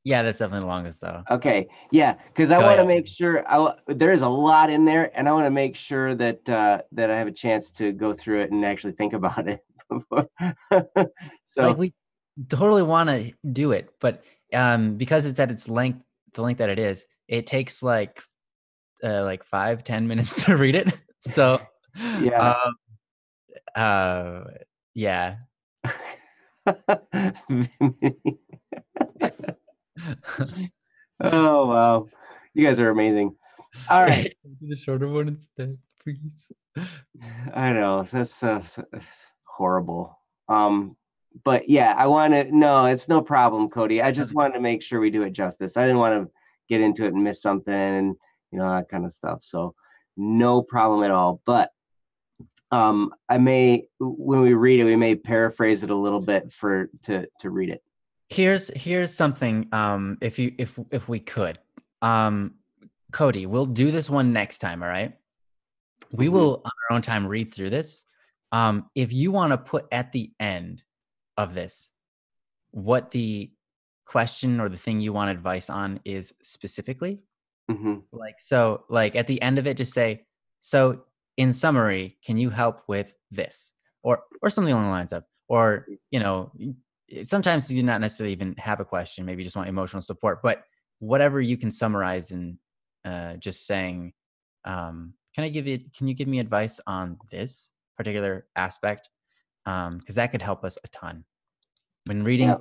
Yeah, that's definitely the longest though. Okay. Yeah, because I want to make sure there is a lot in there, and I want to make sure that that I have a chance to go through it and actually think about it. So like we totally want to do it, but because it's at its length, the length that it is, it takes like 5-10 minutes to read it. So yeah. Yeah. Oh wow, you guys are amazing. All right. The shorter one instead, please. I know that's horrible. But yeah, it's no problem, Cody. I just wanted to make sure we do it justice. I didn't want to get into it and miss something and that kind of stuff. So no problem at all. But I may, when we read it, we may paraphrase it a little bit to read it. Here's something. If we could, Cody, we'll do this one next time. All right. We will on our own time read through this. If you want to put at the end of this what the question or the thing you want advice on is specifically, like at the end of it, just say, so in summary, can you help with this or something along the lines of, or sometimes you do not necessarily even have a question, maybe you just want emotional support, but whatever you can summarize in just saying, can you give me advice on this particular aspect? Because that could help us a ton. When reading,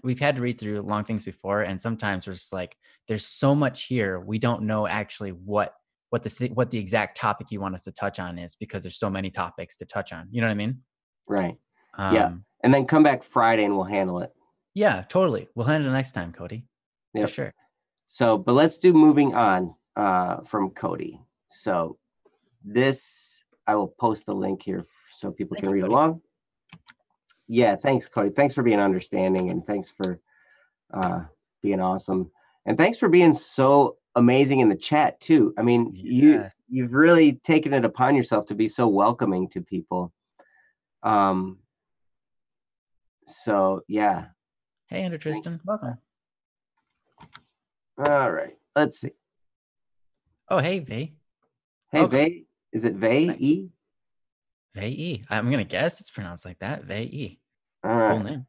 we've had to read through long things before, and sometimes we're just like, there's so much here, we don't know actually what what the exact topic you want us to touch on is, because there's so many topics to touch on. You know what I mean? Right. Yeah. And then come back Friday and we'll handle it. Yeah, totally. We'll handle it next time, Cody. Yep. For sure. So, but let's do moving on from Cody. So this, I will post the link here so people can read along. Yeah, thanks, Cody. Thanks for being understanding, and thanks for being awesome. And thanks for being so amazing in the chat too. I mean, you've really taken it upon yourself to be so welcoming to people. So yeah. Hey, Andrew Tristan, welcome. All right, let's see. Oh, hey, V. Hey, Vay. Is it Vay E? Vay E. I'm gonna guess it's pronounced like that. Vay E. It's a cool name.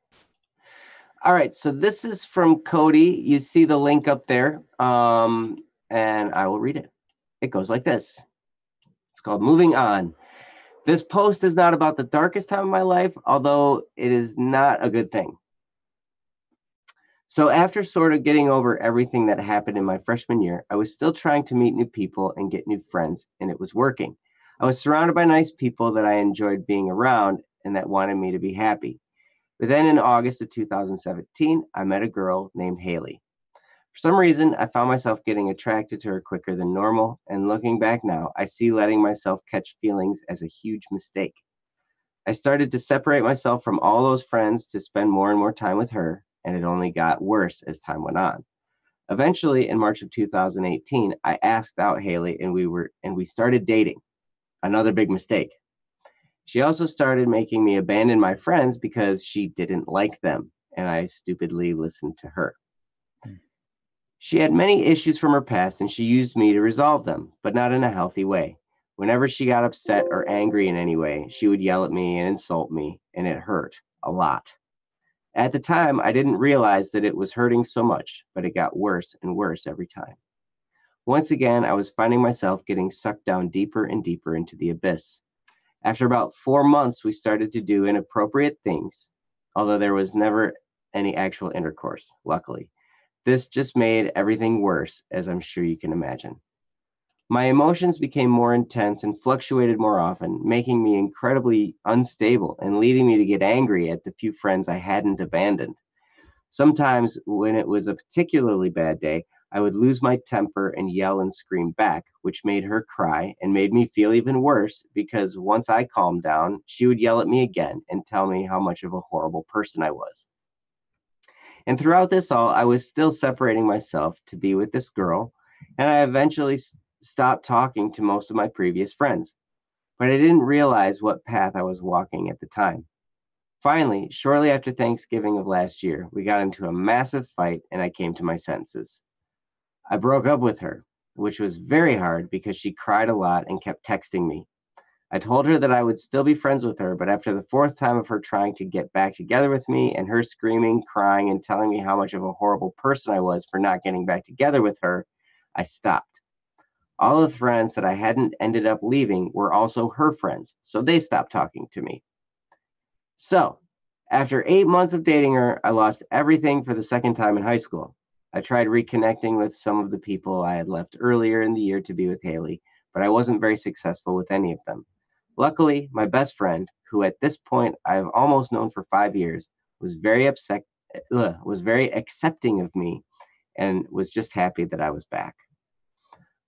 All right, so this is from Cody. You see the link up there, and I will read it. It goes like this. It's called Moving On. This post is not about the darkest time of my life, although it is not a good thing. So after sort of getting over everything that happened in my freshman year, I was still trying to meet new people and get new friends, and it was working. I was surrounded by nice people that I enjoyed being around and that wanted me to be happy. But then in August of 2017, I met a girl named Haley. For some reason, I found myself getting attracted to her quicker than normal, and looking back now, I see letting myself catch feelings as a huge mistake. I started to separate myself from all those friends to spend more and more time with her, and it only got worse as time went on. Eventually, in March of 2018, I asked out Haley and we started dating. Another big mistake. She also started making me abandon my friends because she didn't like them, and I stupidly listened to her. She had many issues from her past, and she used me to resolve them, but not in a healthy way. Whenever she got upset or angry in any way, she would yell at me and insult me, and it hurt a lot. At the time, I didn't realize that it was hurting so much, but it got worse and worse every time. Once again, I was finding myself getting sucked down deeper and deeper into the abyss. After about 4 months, we started to do inappropriate things, although there was never any actual intercourse, luckily. This just made everything worse, as I'm sure you can imagine. My emotions became more intense and fluctuated more often, making me incredibly unstable and leading me to get angry at the few friends I hadn't abandoned. Sometimes, when it was a particularly bad day, I would lose my temper and yell and scream back, which made her cry and made me feel even worse because once I calmed down, she would yell at me again and tell me how much of a horrible person I was. And throughout this all, I was still separating myself to be with this girl, and I eventually stopped talking to most of my previous friends. But I didn't realize what path I was walking at the time. Finally, shortly after Thanksgiving of last year, we got into a massive fight and I came to my senses. I broke up with her, which was very hard because she cried a lot and kept texting me. I told her that I would still be friends with her, but after the 4th time of her trying to get back together with me and her screaming, crying, and telling me how much of a horrible person I was for not getting back together with her, I stopped. All the friends that I hadn't ended up leaving were also her friends, so they stopped talking to me. So, after 8 months of dating her, I lost everything for the second time in high school. I tried reconnecting with some of the people I had left earlier in the year to be with Haley, but I wasn't very successful with any of them. Luckily, my best friend, who at this point I have almost known for 5 years, was very accepting of me and was just happy that I was back.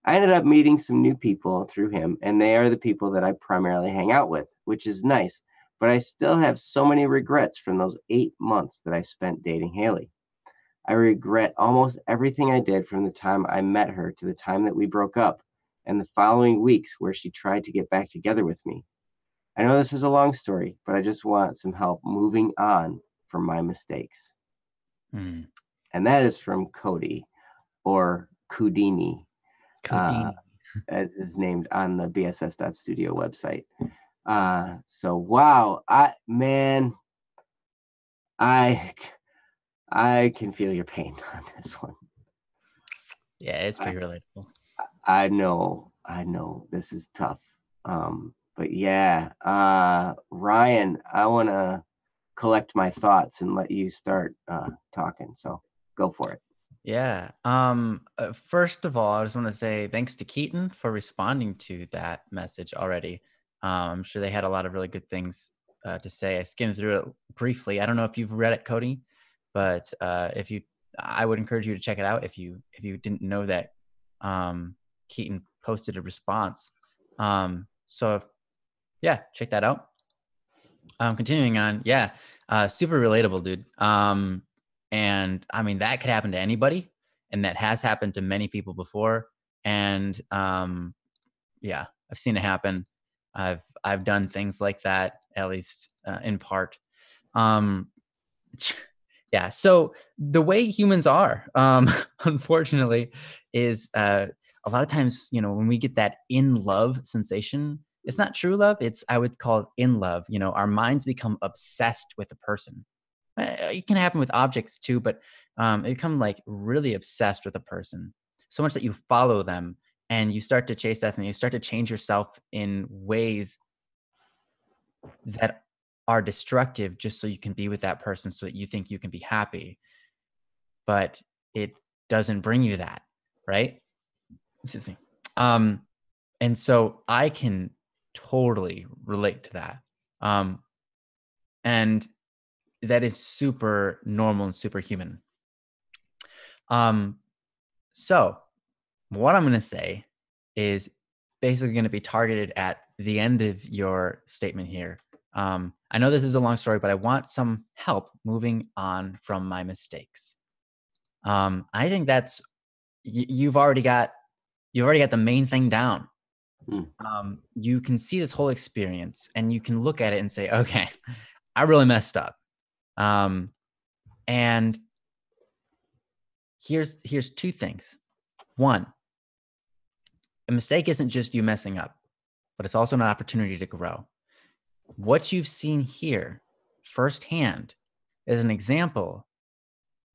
I ended up meeting some new people through him, and they are the people that I primarily hang out with, which is nice, but I still have so many regrets from those 8 months that I spent dating Haley. I regret almost everything I did from the time I met her to the time that we broke up, and the following weeks where she tried to get back together with me. I know this is a long story, but I just want some help moving on from my mistakes. And that is from Cody, or Kudini, as is named on the bss.studio website. So wow, I can feel your pain on this one. Yeah, it's pretty relatable. I know this is tough. But yeah, Ryan, I want to collect my thoughts and let you start talking. So go for it. Yeah. First of all, I just want to say thanks to Keaton for responding to that message already. I'm sure they had a lot of really good things to say. I skimmed through it briefly. I don't know if you've read it, Cody, but if you, I would encourage you to check it out if you didn't know that Keaton posted a response. So yeah, check that out. Continuing on, yeah, super relatable, dude. And I mean that could happen to anybody, and that has happened to many people before. And yeah, I've seen it happen. I've done things like that, at least in part. Um, yeah. So the way humans are, unfortunately, is a lot of times, when we get that in love sensation, it's not true love. It's, I would call it in love. Our minds become obsessed with a person. It can happen with objects too, but it become like really obsessed with a person, so much that you follow them and you start to chase that thing. You start to change yourself in ways that are destructive just so you can be with that person, so that you think you can be happy, but it doesn't bring you that, right? Excuse me. And so I can totally relate to that. Um, and that is super normal and super human. So what I'm going to say is basically going to be targeted at the end of your statement here. I know this is a long story, but I want some help moving on from my mistakes. I think that's you've already got the main thing down. You can see this whole experience and you can look at it and say, okay, I really messed up. And here's two things. One, a mistake isn't just you messing up, but it's also an opportunity to grow. What you've seen here firsthand is an example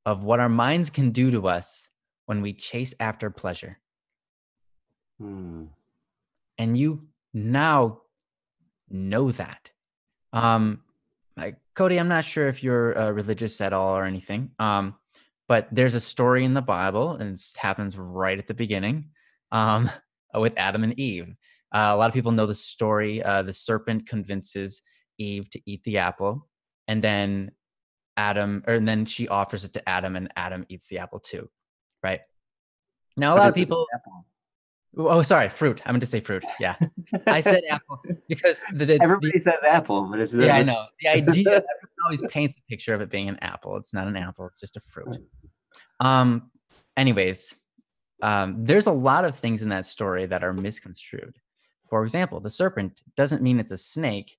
of what our minds can do to us when we chase after pleasure. And you now know that. Cody, I'm not sure if you're religious at all or anything, but there's a story in the Bible, and it happens right at the beginning with Adam and Eve. A lot of people know the story. The serpent convinces Eve to eat the apple, and then then she offers it to Adam, and Adam eats the apple too, right? Now, a lot of people. Oh, sorry, fruit. I meant to say fruit. Yeah, I said apple because everybody says apple, but it's yeah, I know. The idea, everyone always paints a picture of it being an apple. It's not an apple. It's just a fruit. Anyways, there's a lot of things in that story that are misconstrued. For example, the serpent doesn't mean it's a snake.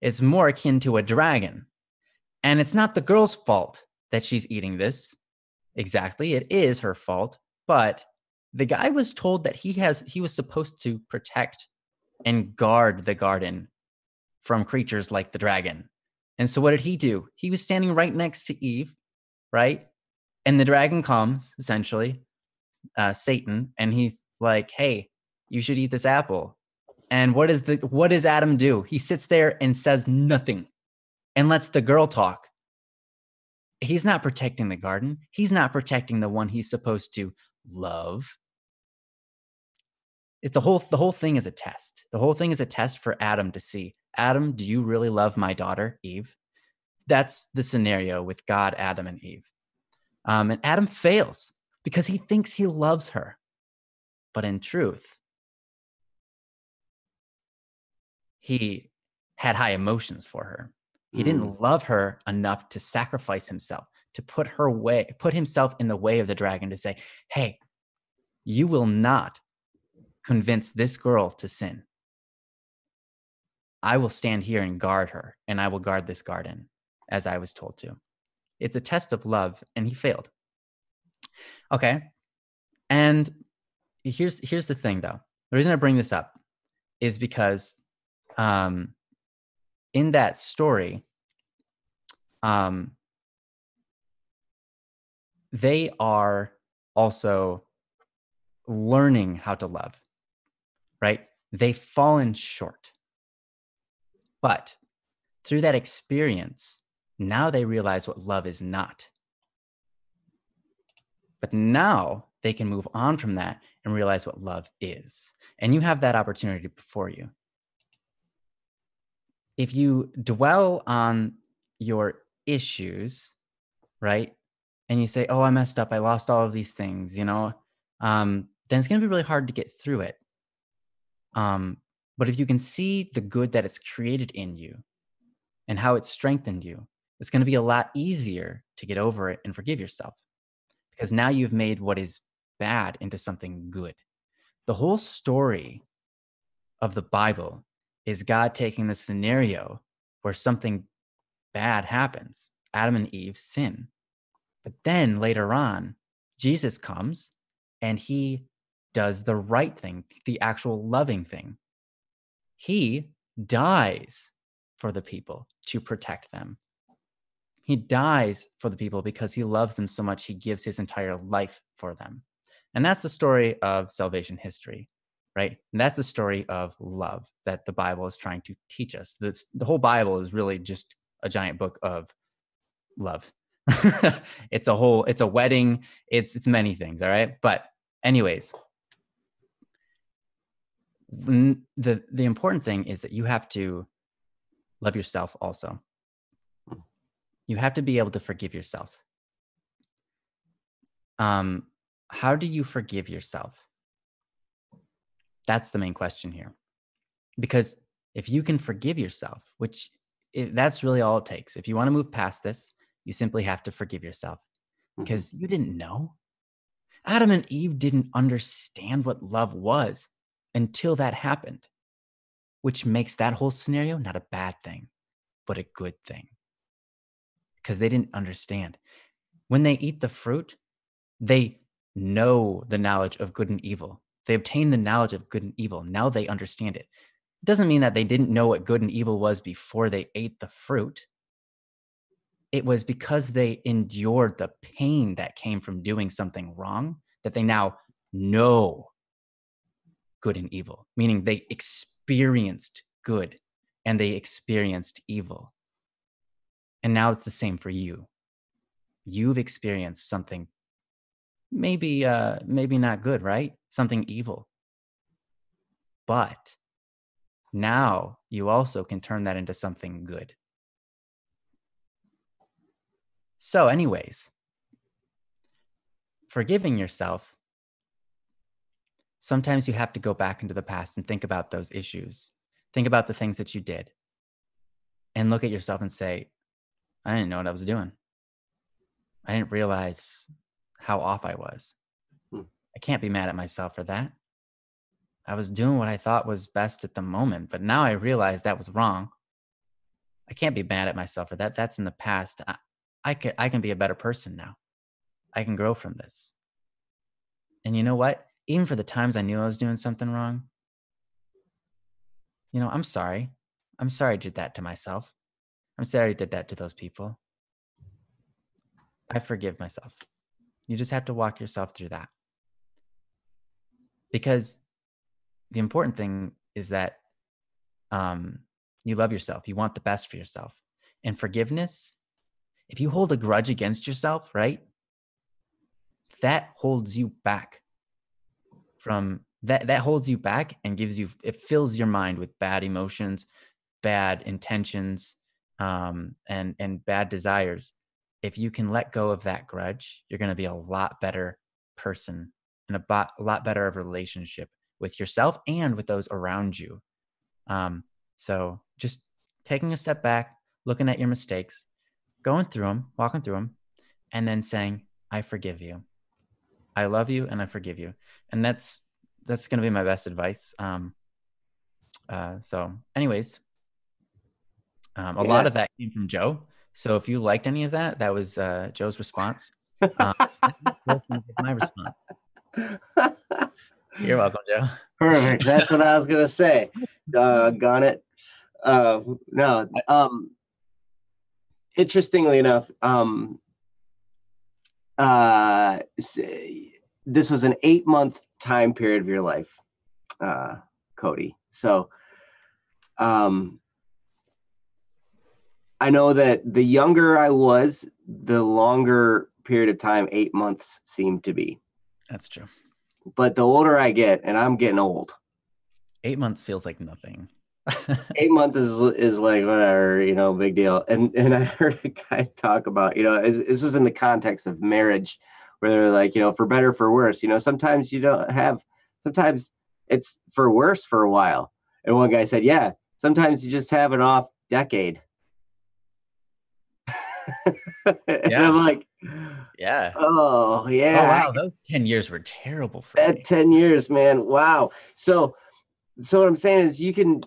It's more akin to a dragon. And it's not the girl's fault that she's eating this. Exactly. It is her fault. But the guy was told that he was supposed to protect and guard the garden from creatures like the dragon. And so what did he do? He was standing right next to Eve, right? And the dragon comes, essentially, Satan, and he's like, hey, you should eat this apple. And what does Adam do? He sits there and says nothing and lets the girl talk. He's not protecting the garden. He's not protecting the one he's supposed to love. The whole thing is a test. The whole thing is a test for Adam to see, Adam, do you really love my daughter, Eve? That's the scenario with God, Adam, and Eve. And Adam fails because he thinks he loves her. But in truth, he had high emotions for her. He didn't love her enough to sacrifice himself, to put himself in the way of the dragon, to say, hey, you will not convince this girl to sin. I will stand here and guard her, and I will guard this garden as I was told to. It's a test of love, and he failed. Okay. And here's the thing, though. The reason I bring this up is because in that story, they are also learning how to love, right? They've fallen short. But through that experience, now they realize what love is not. But now they can move on from that and realize what love is. And you have that opportunity before you. If you dwell on your issues, right? And you say, oh, I messed up. I lost all of these things, then it's going to be really hard to get through it. But if you can see the good that it's created in you and how it's strengthened you, it's going to be a lot easier to get over it and forgive yourself, because now you've made what is bad into something good. The whole story of the Bible is God taking the scenario where something bad happens. Adam and Eve sin. But then later on, Jesus comes and he does the right thing, the actual loving thing. He dies for the people to protect them. He dies for the people because he loves them so much, he gives his entire life for them. And that's the story of salvation history, right? And that's the story of love that the Bible is trying to teach us. The whole Bible is really just a giant book of love. It's a wedding. It's many things. All right. But anyways, the important thing is that you have to love yourself also. You have to be able to forgive yourself. How do you forgive yourself? That's the main question here. Because if you can forgive yourself, that's really all it takes. If you want to move past this, you simply have to forgive yourself, because you didn't know. Adam and Eve didn't understand what love was until that happened, which makes that whole scenario not a bad thing, but a good thing, because they didn't understand. When they eat the fruit, they know the knowledge of good and evil. They obtain the knowledge of good and evil. Now they understand it. It doesn't mean that they didn't know what good and evil was before they ate the fruit. It was because they endured the pain that came from doing something wrong that they now know good and evil, meaning they experienced good and they experienced evil. And now it's the same for you. You've experienced something maybe not good, right? Something evil. But now you also can turn that into something good. So anyways, forgiving yourself, sometimes you have to go back into the past and think about those issues. Think about the things that you did and look at yourself and say, I didn't know what I was doing. I didn't realize how off I was. I can't be mad at myself for that. I was doing what I thought was best at the moment, but now I realize that was wrong. I can't be mad at myself for that. That's in the past. I can be a better person now. I can grow from this. And you know what? Even for the times I knew I was doing something wrong, I'm sorry. I'm sorry I did that to myself. I'm sorry I did that to those people. I forgive myself. You just have to walk yourself through that. Because the important thing is that you love yourself. You want the best for yourself. And forgiveness, if you hold a grudge against yourself, right, that holds you back from that holds you back and it fills your mind with bad emotions, bad intentions, and bad desires. If you can let go of that grudge, you're going to be a lot better person and a lot better of a relationship with yourself and with those around you. So just taking a step back, looking at your mistakes, going through them, walking through them, and then saying, I forgive you. I love you and I forgive you. And that's going to be my best advice. So anyways, a lot of that came from Joe. So if you liked any of that, that was Joe's response. My response. You're welcome, Joe. Perfect. That's what I was going to say. Got it. No. Interestingly enough, this was an 8-month time period of your life, Cody. So I know that the younger I was, the longer period of time 8 months seem to be. That's true. But the older I get, and I'm getting old, 8 months feels like nothing. 8 months is like whatever, big deal. And I heard a guy talk about, this is in the context of marriage, where they're like, for better, for worse. Sometimes sometimes it's for worse for a while. And one guy said, yeah, sometimes you just have an off decade. And I'm like, yeah. oh yeah. Oh wow, those 10 years were terrible for At me. 10 years, man. Wow. So what I'm saying is you can,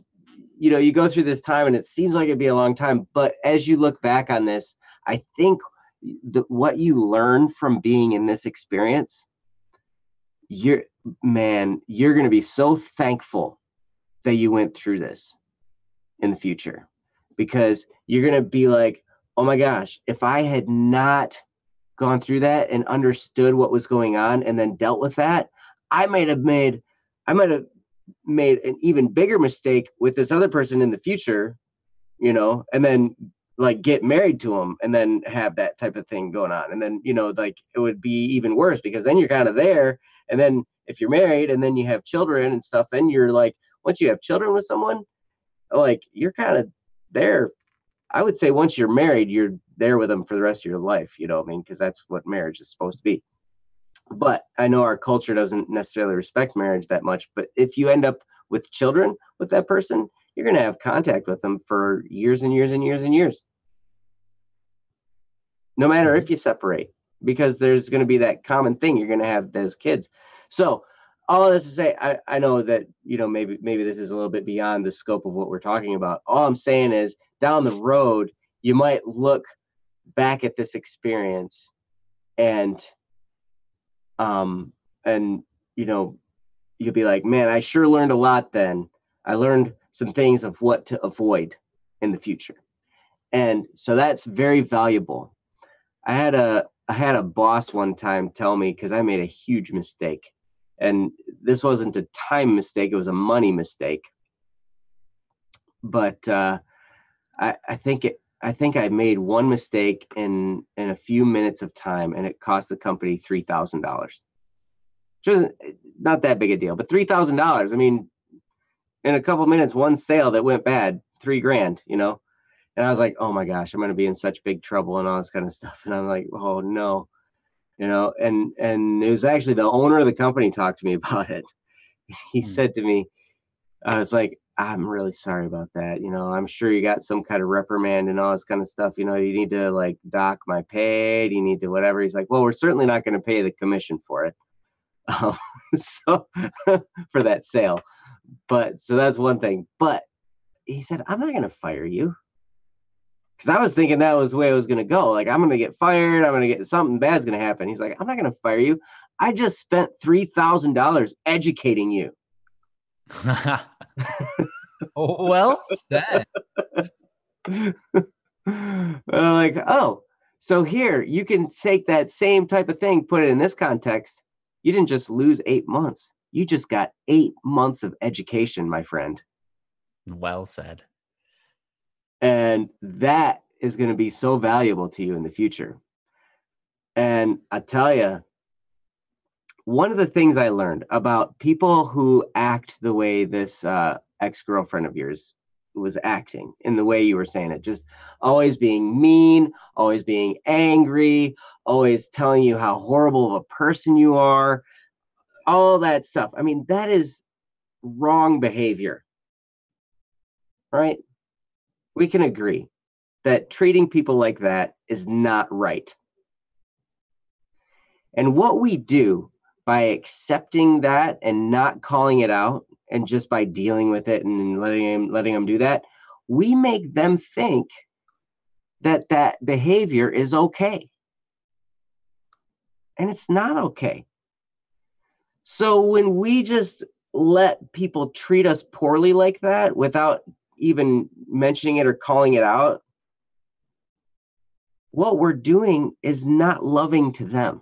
you go through this time and it seems like it'd be a long time, but as you look back on this, I think what you learn from being in this experience, you're going to be so thankful that you went through this in the future, because you're going to be like, oh my gosh, if I had not gone through that and understood what was going on and then dealt with that, I might have made an even bigger mistake with this other person in the future, and then like get married to them and then have that type of thing going on. And then, like it would be even worse, because then you're kind of there. And then if you're married and then you have children and stuff, then you're like, once you have children with someone, like you're kind of there. I would say once you're married, you're there with them for the rest of your life, because that's what marriage is supposed to be. But I know our culture doesn't necessarily respect marriage that much. But if you end up with children with that person, you're going to have contact with them for years and years and years and years. No matter if you separate, because there's going to be that common thing. You're going to have those kids. So all this to say, I know that, maybe this is a little bit beyond the scope of what we're talking about. All I'm saying is down the road, you might look back at this experience and you'll be like, man, I sure learned a lot then. I learned some things of what to avoid in the future. And so that's very valuable. I had a boss one time tell me, because I made a huge mistake. And this wasn't a time mistake, it was a money mistake. But I think I made one mistake in a few minutes of time, and it cost the company $3,000. Which isn't not that big a deal, but $3,000. I mean, in a couple of minutes, one sale that went bad, $3,000, And I was like, oh my gosh, I'm going to be in such big trouble and all this kind of stuff. And I'm like, oh no, and it was actually the owner of the company talked to me about it. He said to me, I was like, I'm really sorry about that. I'm sure you got some kind of reprimand and all this kind of stuff. You need to like dock my pay. You need to whatever. He's like, well, we're certainly not going to pay the commission for it. So for that sale. But so that's one thing. But he said, I'm not going to fire you. Because I was thinking that was the way it was going to go. Like, I'm going to get fired. I'm going to get something bad's going to happen. He's like, I'm not going to fire you. I just spent $3,000 educating you. Well said. Like, oh, so here you can take that same type of thing, put it in this context. You didn't just lose 8 months. You just got 8 months of education, my friend. Well said. And that is going to be so valuable to you in the future. And I tell you, one of the things I learned about people who act the way this ex-girlfriend of yours was acting, in the way you were saying it, just always being mean, always being angry, always telling you how horrible of a person you are, all that stuff. I mean, that is wrong behavior, right? We can agree that treating people like that is not right. And what we do by accepting that and not calling it out, and just by dealing with it and letting them do that, we make them think that that behavior is okay. And it's not okay. So when we just let people treat us poorly like that without even mentioning it or calling it out, what we're doing is not loving to them,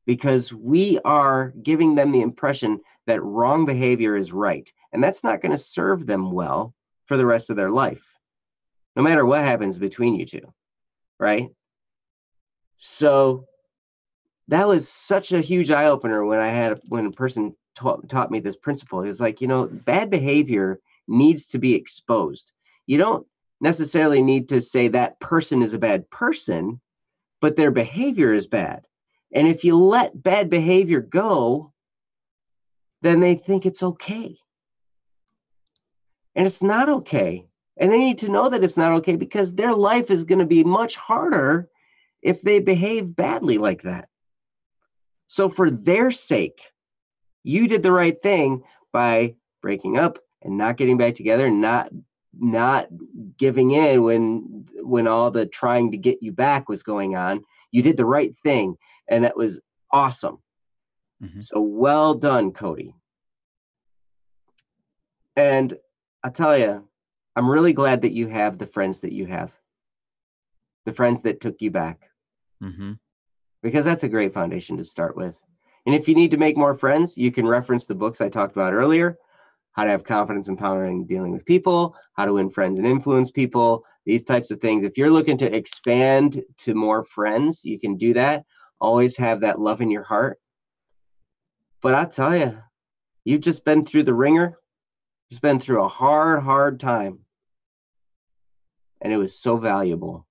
because we are giving them the impression that wrong behavior is right. And that's not going to serve them well for the rest of their life, no matter what happens between you two, right? So that was such a huge eye opener when a person taught me this principle. It's like, bad behavior needs to be exposed. You don't necessarily need to say that person is a bad person, but their behavior is bad. And if you let bad behavior go, then they think it's okay. And it's not okay. And they need to know that it's not okay, because their life is going to be much harder if they behave badly like that. So for their sake, you did the right thing by breaking up and not getting back together, and not giving in when all the trying to get you back was going on. You did the right thing, and that was awesome. So well done, Cody. And I'll tell you, I'm really glad that you have the friends that you have, the friends that took you back, because that's a great foundation to start with. And if you need to make more friends, you can reference the books I talked about earlier: How to Have Confidence, Empowering, Dealing with People, How to Win Friends and Influence People, these types of things. If you're looking to expand to more friends, you can do that. Always have that love in your heart. But I'll tell you, you've just been through the ringer. You've been through a hard time. And it was so valuable.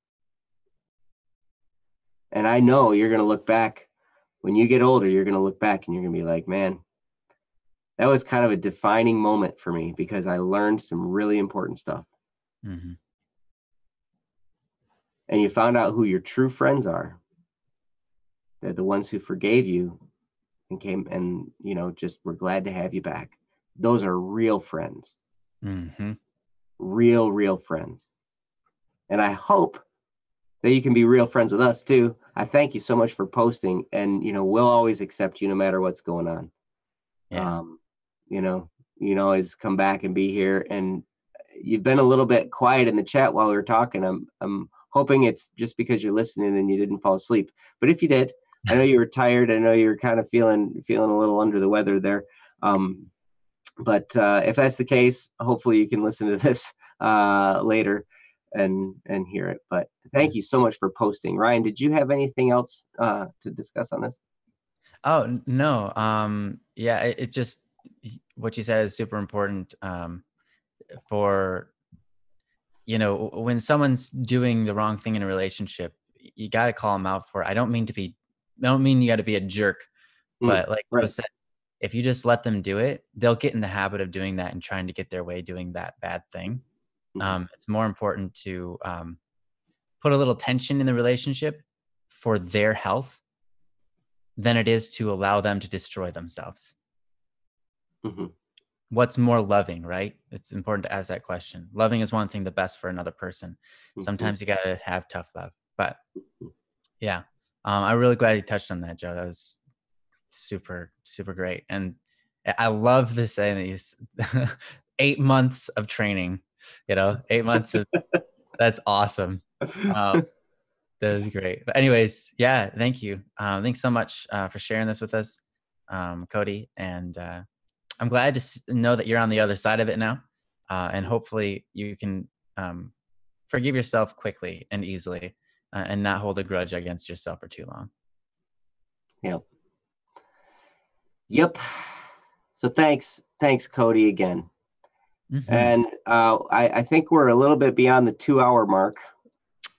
And I know you're going to look back, when you get older, you're going to look back and you're going to be like, man, that was kind of a defining moment for me, because I learned some really important stuff. And you found out who your true friends are. They're the ones who forgave you and came and, just were glad to have you back. Those are real friends. Real friends. And I hope that you can be real friends with us too. I thank you so much for posting, and, we'll always accept you no matter what's going on. Yeah. You can always come back and be here. And you've been a little bit quiet in the chat while we were talking. I'm hoping it's just because you're listening and you didn't fall asleep. But if you did, I know you were tired. I know you were kind of feeling a little under the weather there. But if that's the case, hopefully you can listen to this later and hear it. But thank you so much for posting. Ryan, did you have anything else to discuss on this? Oh, no. Yeah, it just, what you said is super important. For, when someone's doing the wrong thing in a relationship, you got to call them out for it. I don't mean you got to be a jerk, but like you said, if you just let them do it, they'll get in the habit of doing that and trying to get their way doing that bad thing. It's more important to put a little tension in the relationship for their health than it is to allow them to destroy themselves. What's more loving, right? It's important to ask that question. Loving is one thing, the best for another person. Sometimes you got to have tough love. But yeah, I'm really glad you touched on that, Joe. That was super, super great. And I love this saying these 8 months of training, 8 months of, that's awesome. That was great. But anyways, yeah, thank you. Thanks so much for sharing this with us, Cody. And I'm glad to know that you're on the other side of it now. And hopefully you can forgive yourself quickly and easily and not hold a grudge against yourself for too long. Yep. So thanks, Cody, again. And I think we're a little bit beyond the 2-hour mark.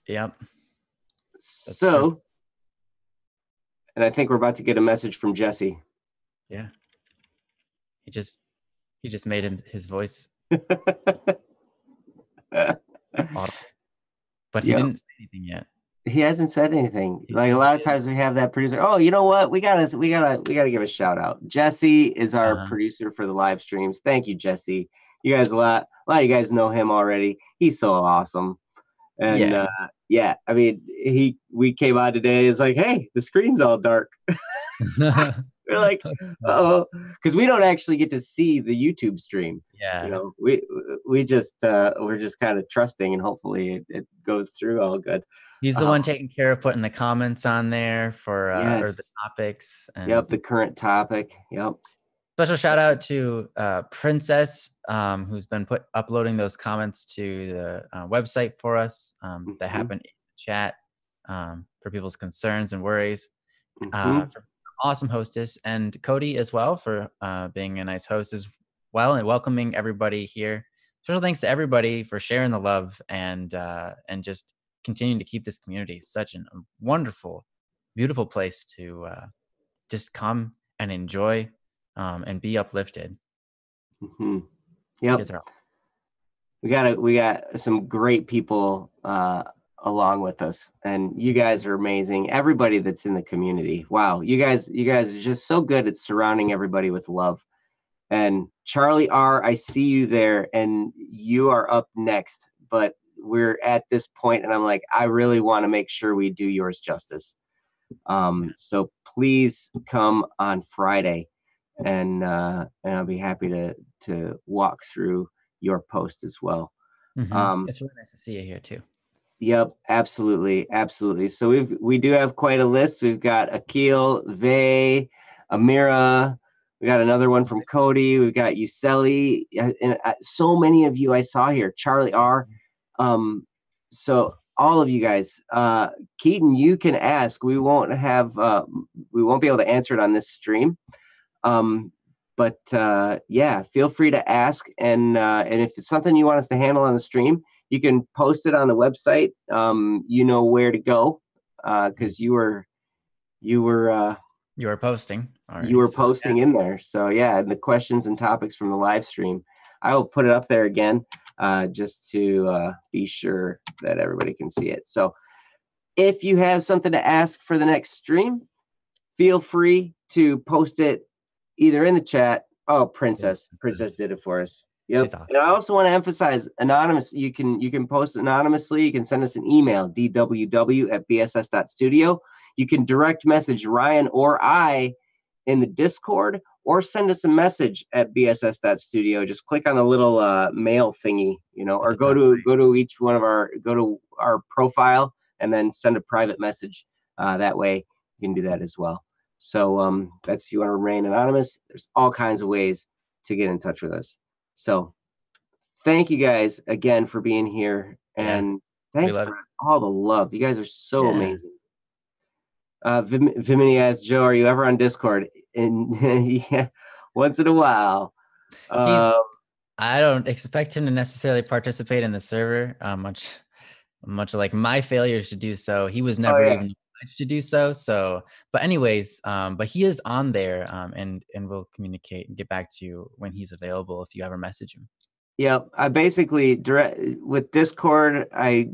Yep. That's true. And I think we're about to get a message from Jesse. Yeah. He just made his voice audible. But he didn't say anything yet. He hasn't said anything. Like a lot of times we have that producer. Oh, you know what? We gotta give a shout out. Jesse is our producer for the live streams. Thank you, Jesse. You guys, a lot of you guys know him already. He's so awesome. And yeah, I mean, we came on today. It's like, hey, the screen's all dark. We're like, oh, because we don't actually get to see the YouTube stream. Yeah. We just we're just kind of trusting, and hopefully it goes through all good. He's the one taking care of putting the comments on there for or the topics. And yep, the current topic. Yep. Special shout out to Princess, who's been uploading those comments to the website for us that happen in the chat for people's concerns and worries. for awesome hostess, and Cody as well for being a nice host as well, and welcoming everybody here. Special thanks to everybody for sharing the love and just continuing to keep this community such a wonderful, beautiful place to just come and enjoy and be uplifted. Yep. We got some great people along with us, and you guys are amazing. Everybody that's in the community, wow, you guys are just so good at surrounding everybody with love. And Charlie R, I see you there, and you are up next, but we're at this point and I'm like, I really want to make sure we do yours justice. So please come on Friday, and I'll be happy to walk through your post as well. It's really nice to see you here too. Yep, absolutely. So we do have quite a list. We've got Akil, Vay, Amira. We got another one from Cody. We've got Yuseli, and so many of you I saw here. Charlie R. So all of you guys, Keaton, you can ask. We won't be able to answer it on this stream. But yeah, feel free to ask, and if it's something you want us to handle on the stream, you can post it on the website. You know where to go, because you were posting already, you were posting in there. So yeah, and the questions and topics from the live stream, I will put it up there again, just to be sure that everybody can see it. So if you have something to ask for the next stream, feel free to post it either in the chat. Oh, Princess did it for us. Yep. Awesome. And I also want to emphasize anonymous. You can post anonymously. You can send us an email, dww@bss.studio. You can direct message Ryan or I in the Discord, or send us a message at bss.studio. Just click on the little mail thingy, or go to our profile and then send a private message. That way you can do that as well. So that's if you want to remain anonymous. There's all kinds of ways to get in touch with us. So thank you guys again for being here, and thanks for all the love. You guys are so amazing. Vimini asks, Joe, are you ever on Discord? And yeah, once in a while. I don't expect him to necessarily participate in the server, much like my failures to do so. He was never even obliged to do so. But anyways, but he is on there, and we'll communicate and get back to you when he's available if you ever message him. Yeah, I basically with Discord, I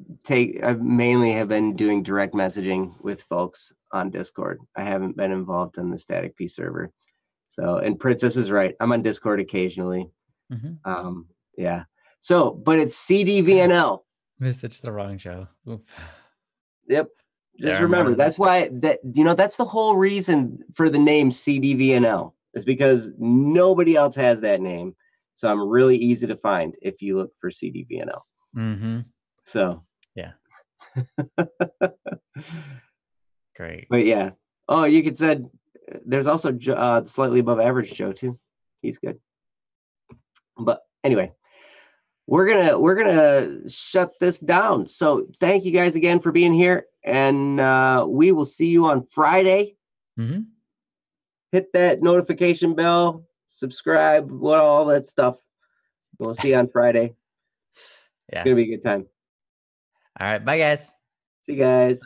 mainly have been doing direct messaging with folks on Discord. I haven't been involved in the Static P server. So, and Princess is right. I'm on Discord occasionally. Yeah. So, but it's CDVNL. Message the wrong show. Oop. Yep. Just remember, that's why that's the whole reason for the name CDVNL, is because nobody else has that name. So I'm really easy to find if you look for CDVNL. So yeah. Great. But yeah. Oh, you could say there's also slightly above average Joe too. He's good. But anyway, we're gonna shut this down. So thank you guys again for being here, and we will see you on Friday. Hit that notification bell, subscribe, all that stuff. We'll see you on Friday. Yeah, it's gonna be a good time. All right, bye guys. See you guys.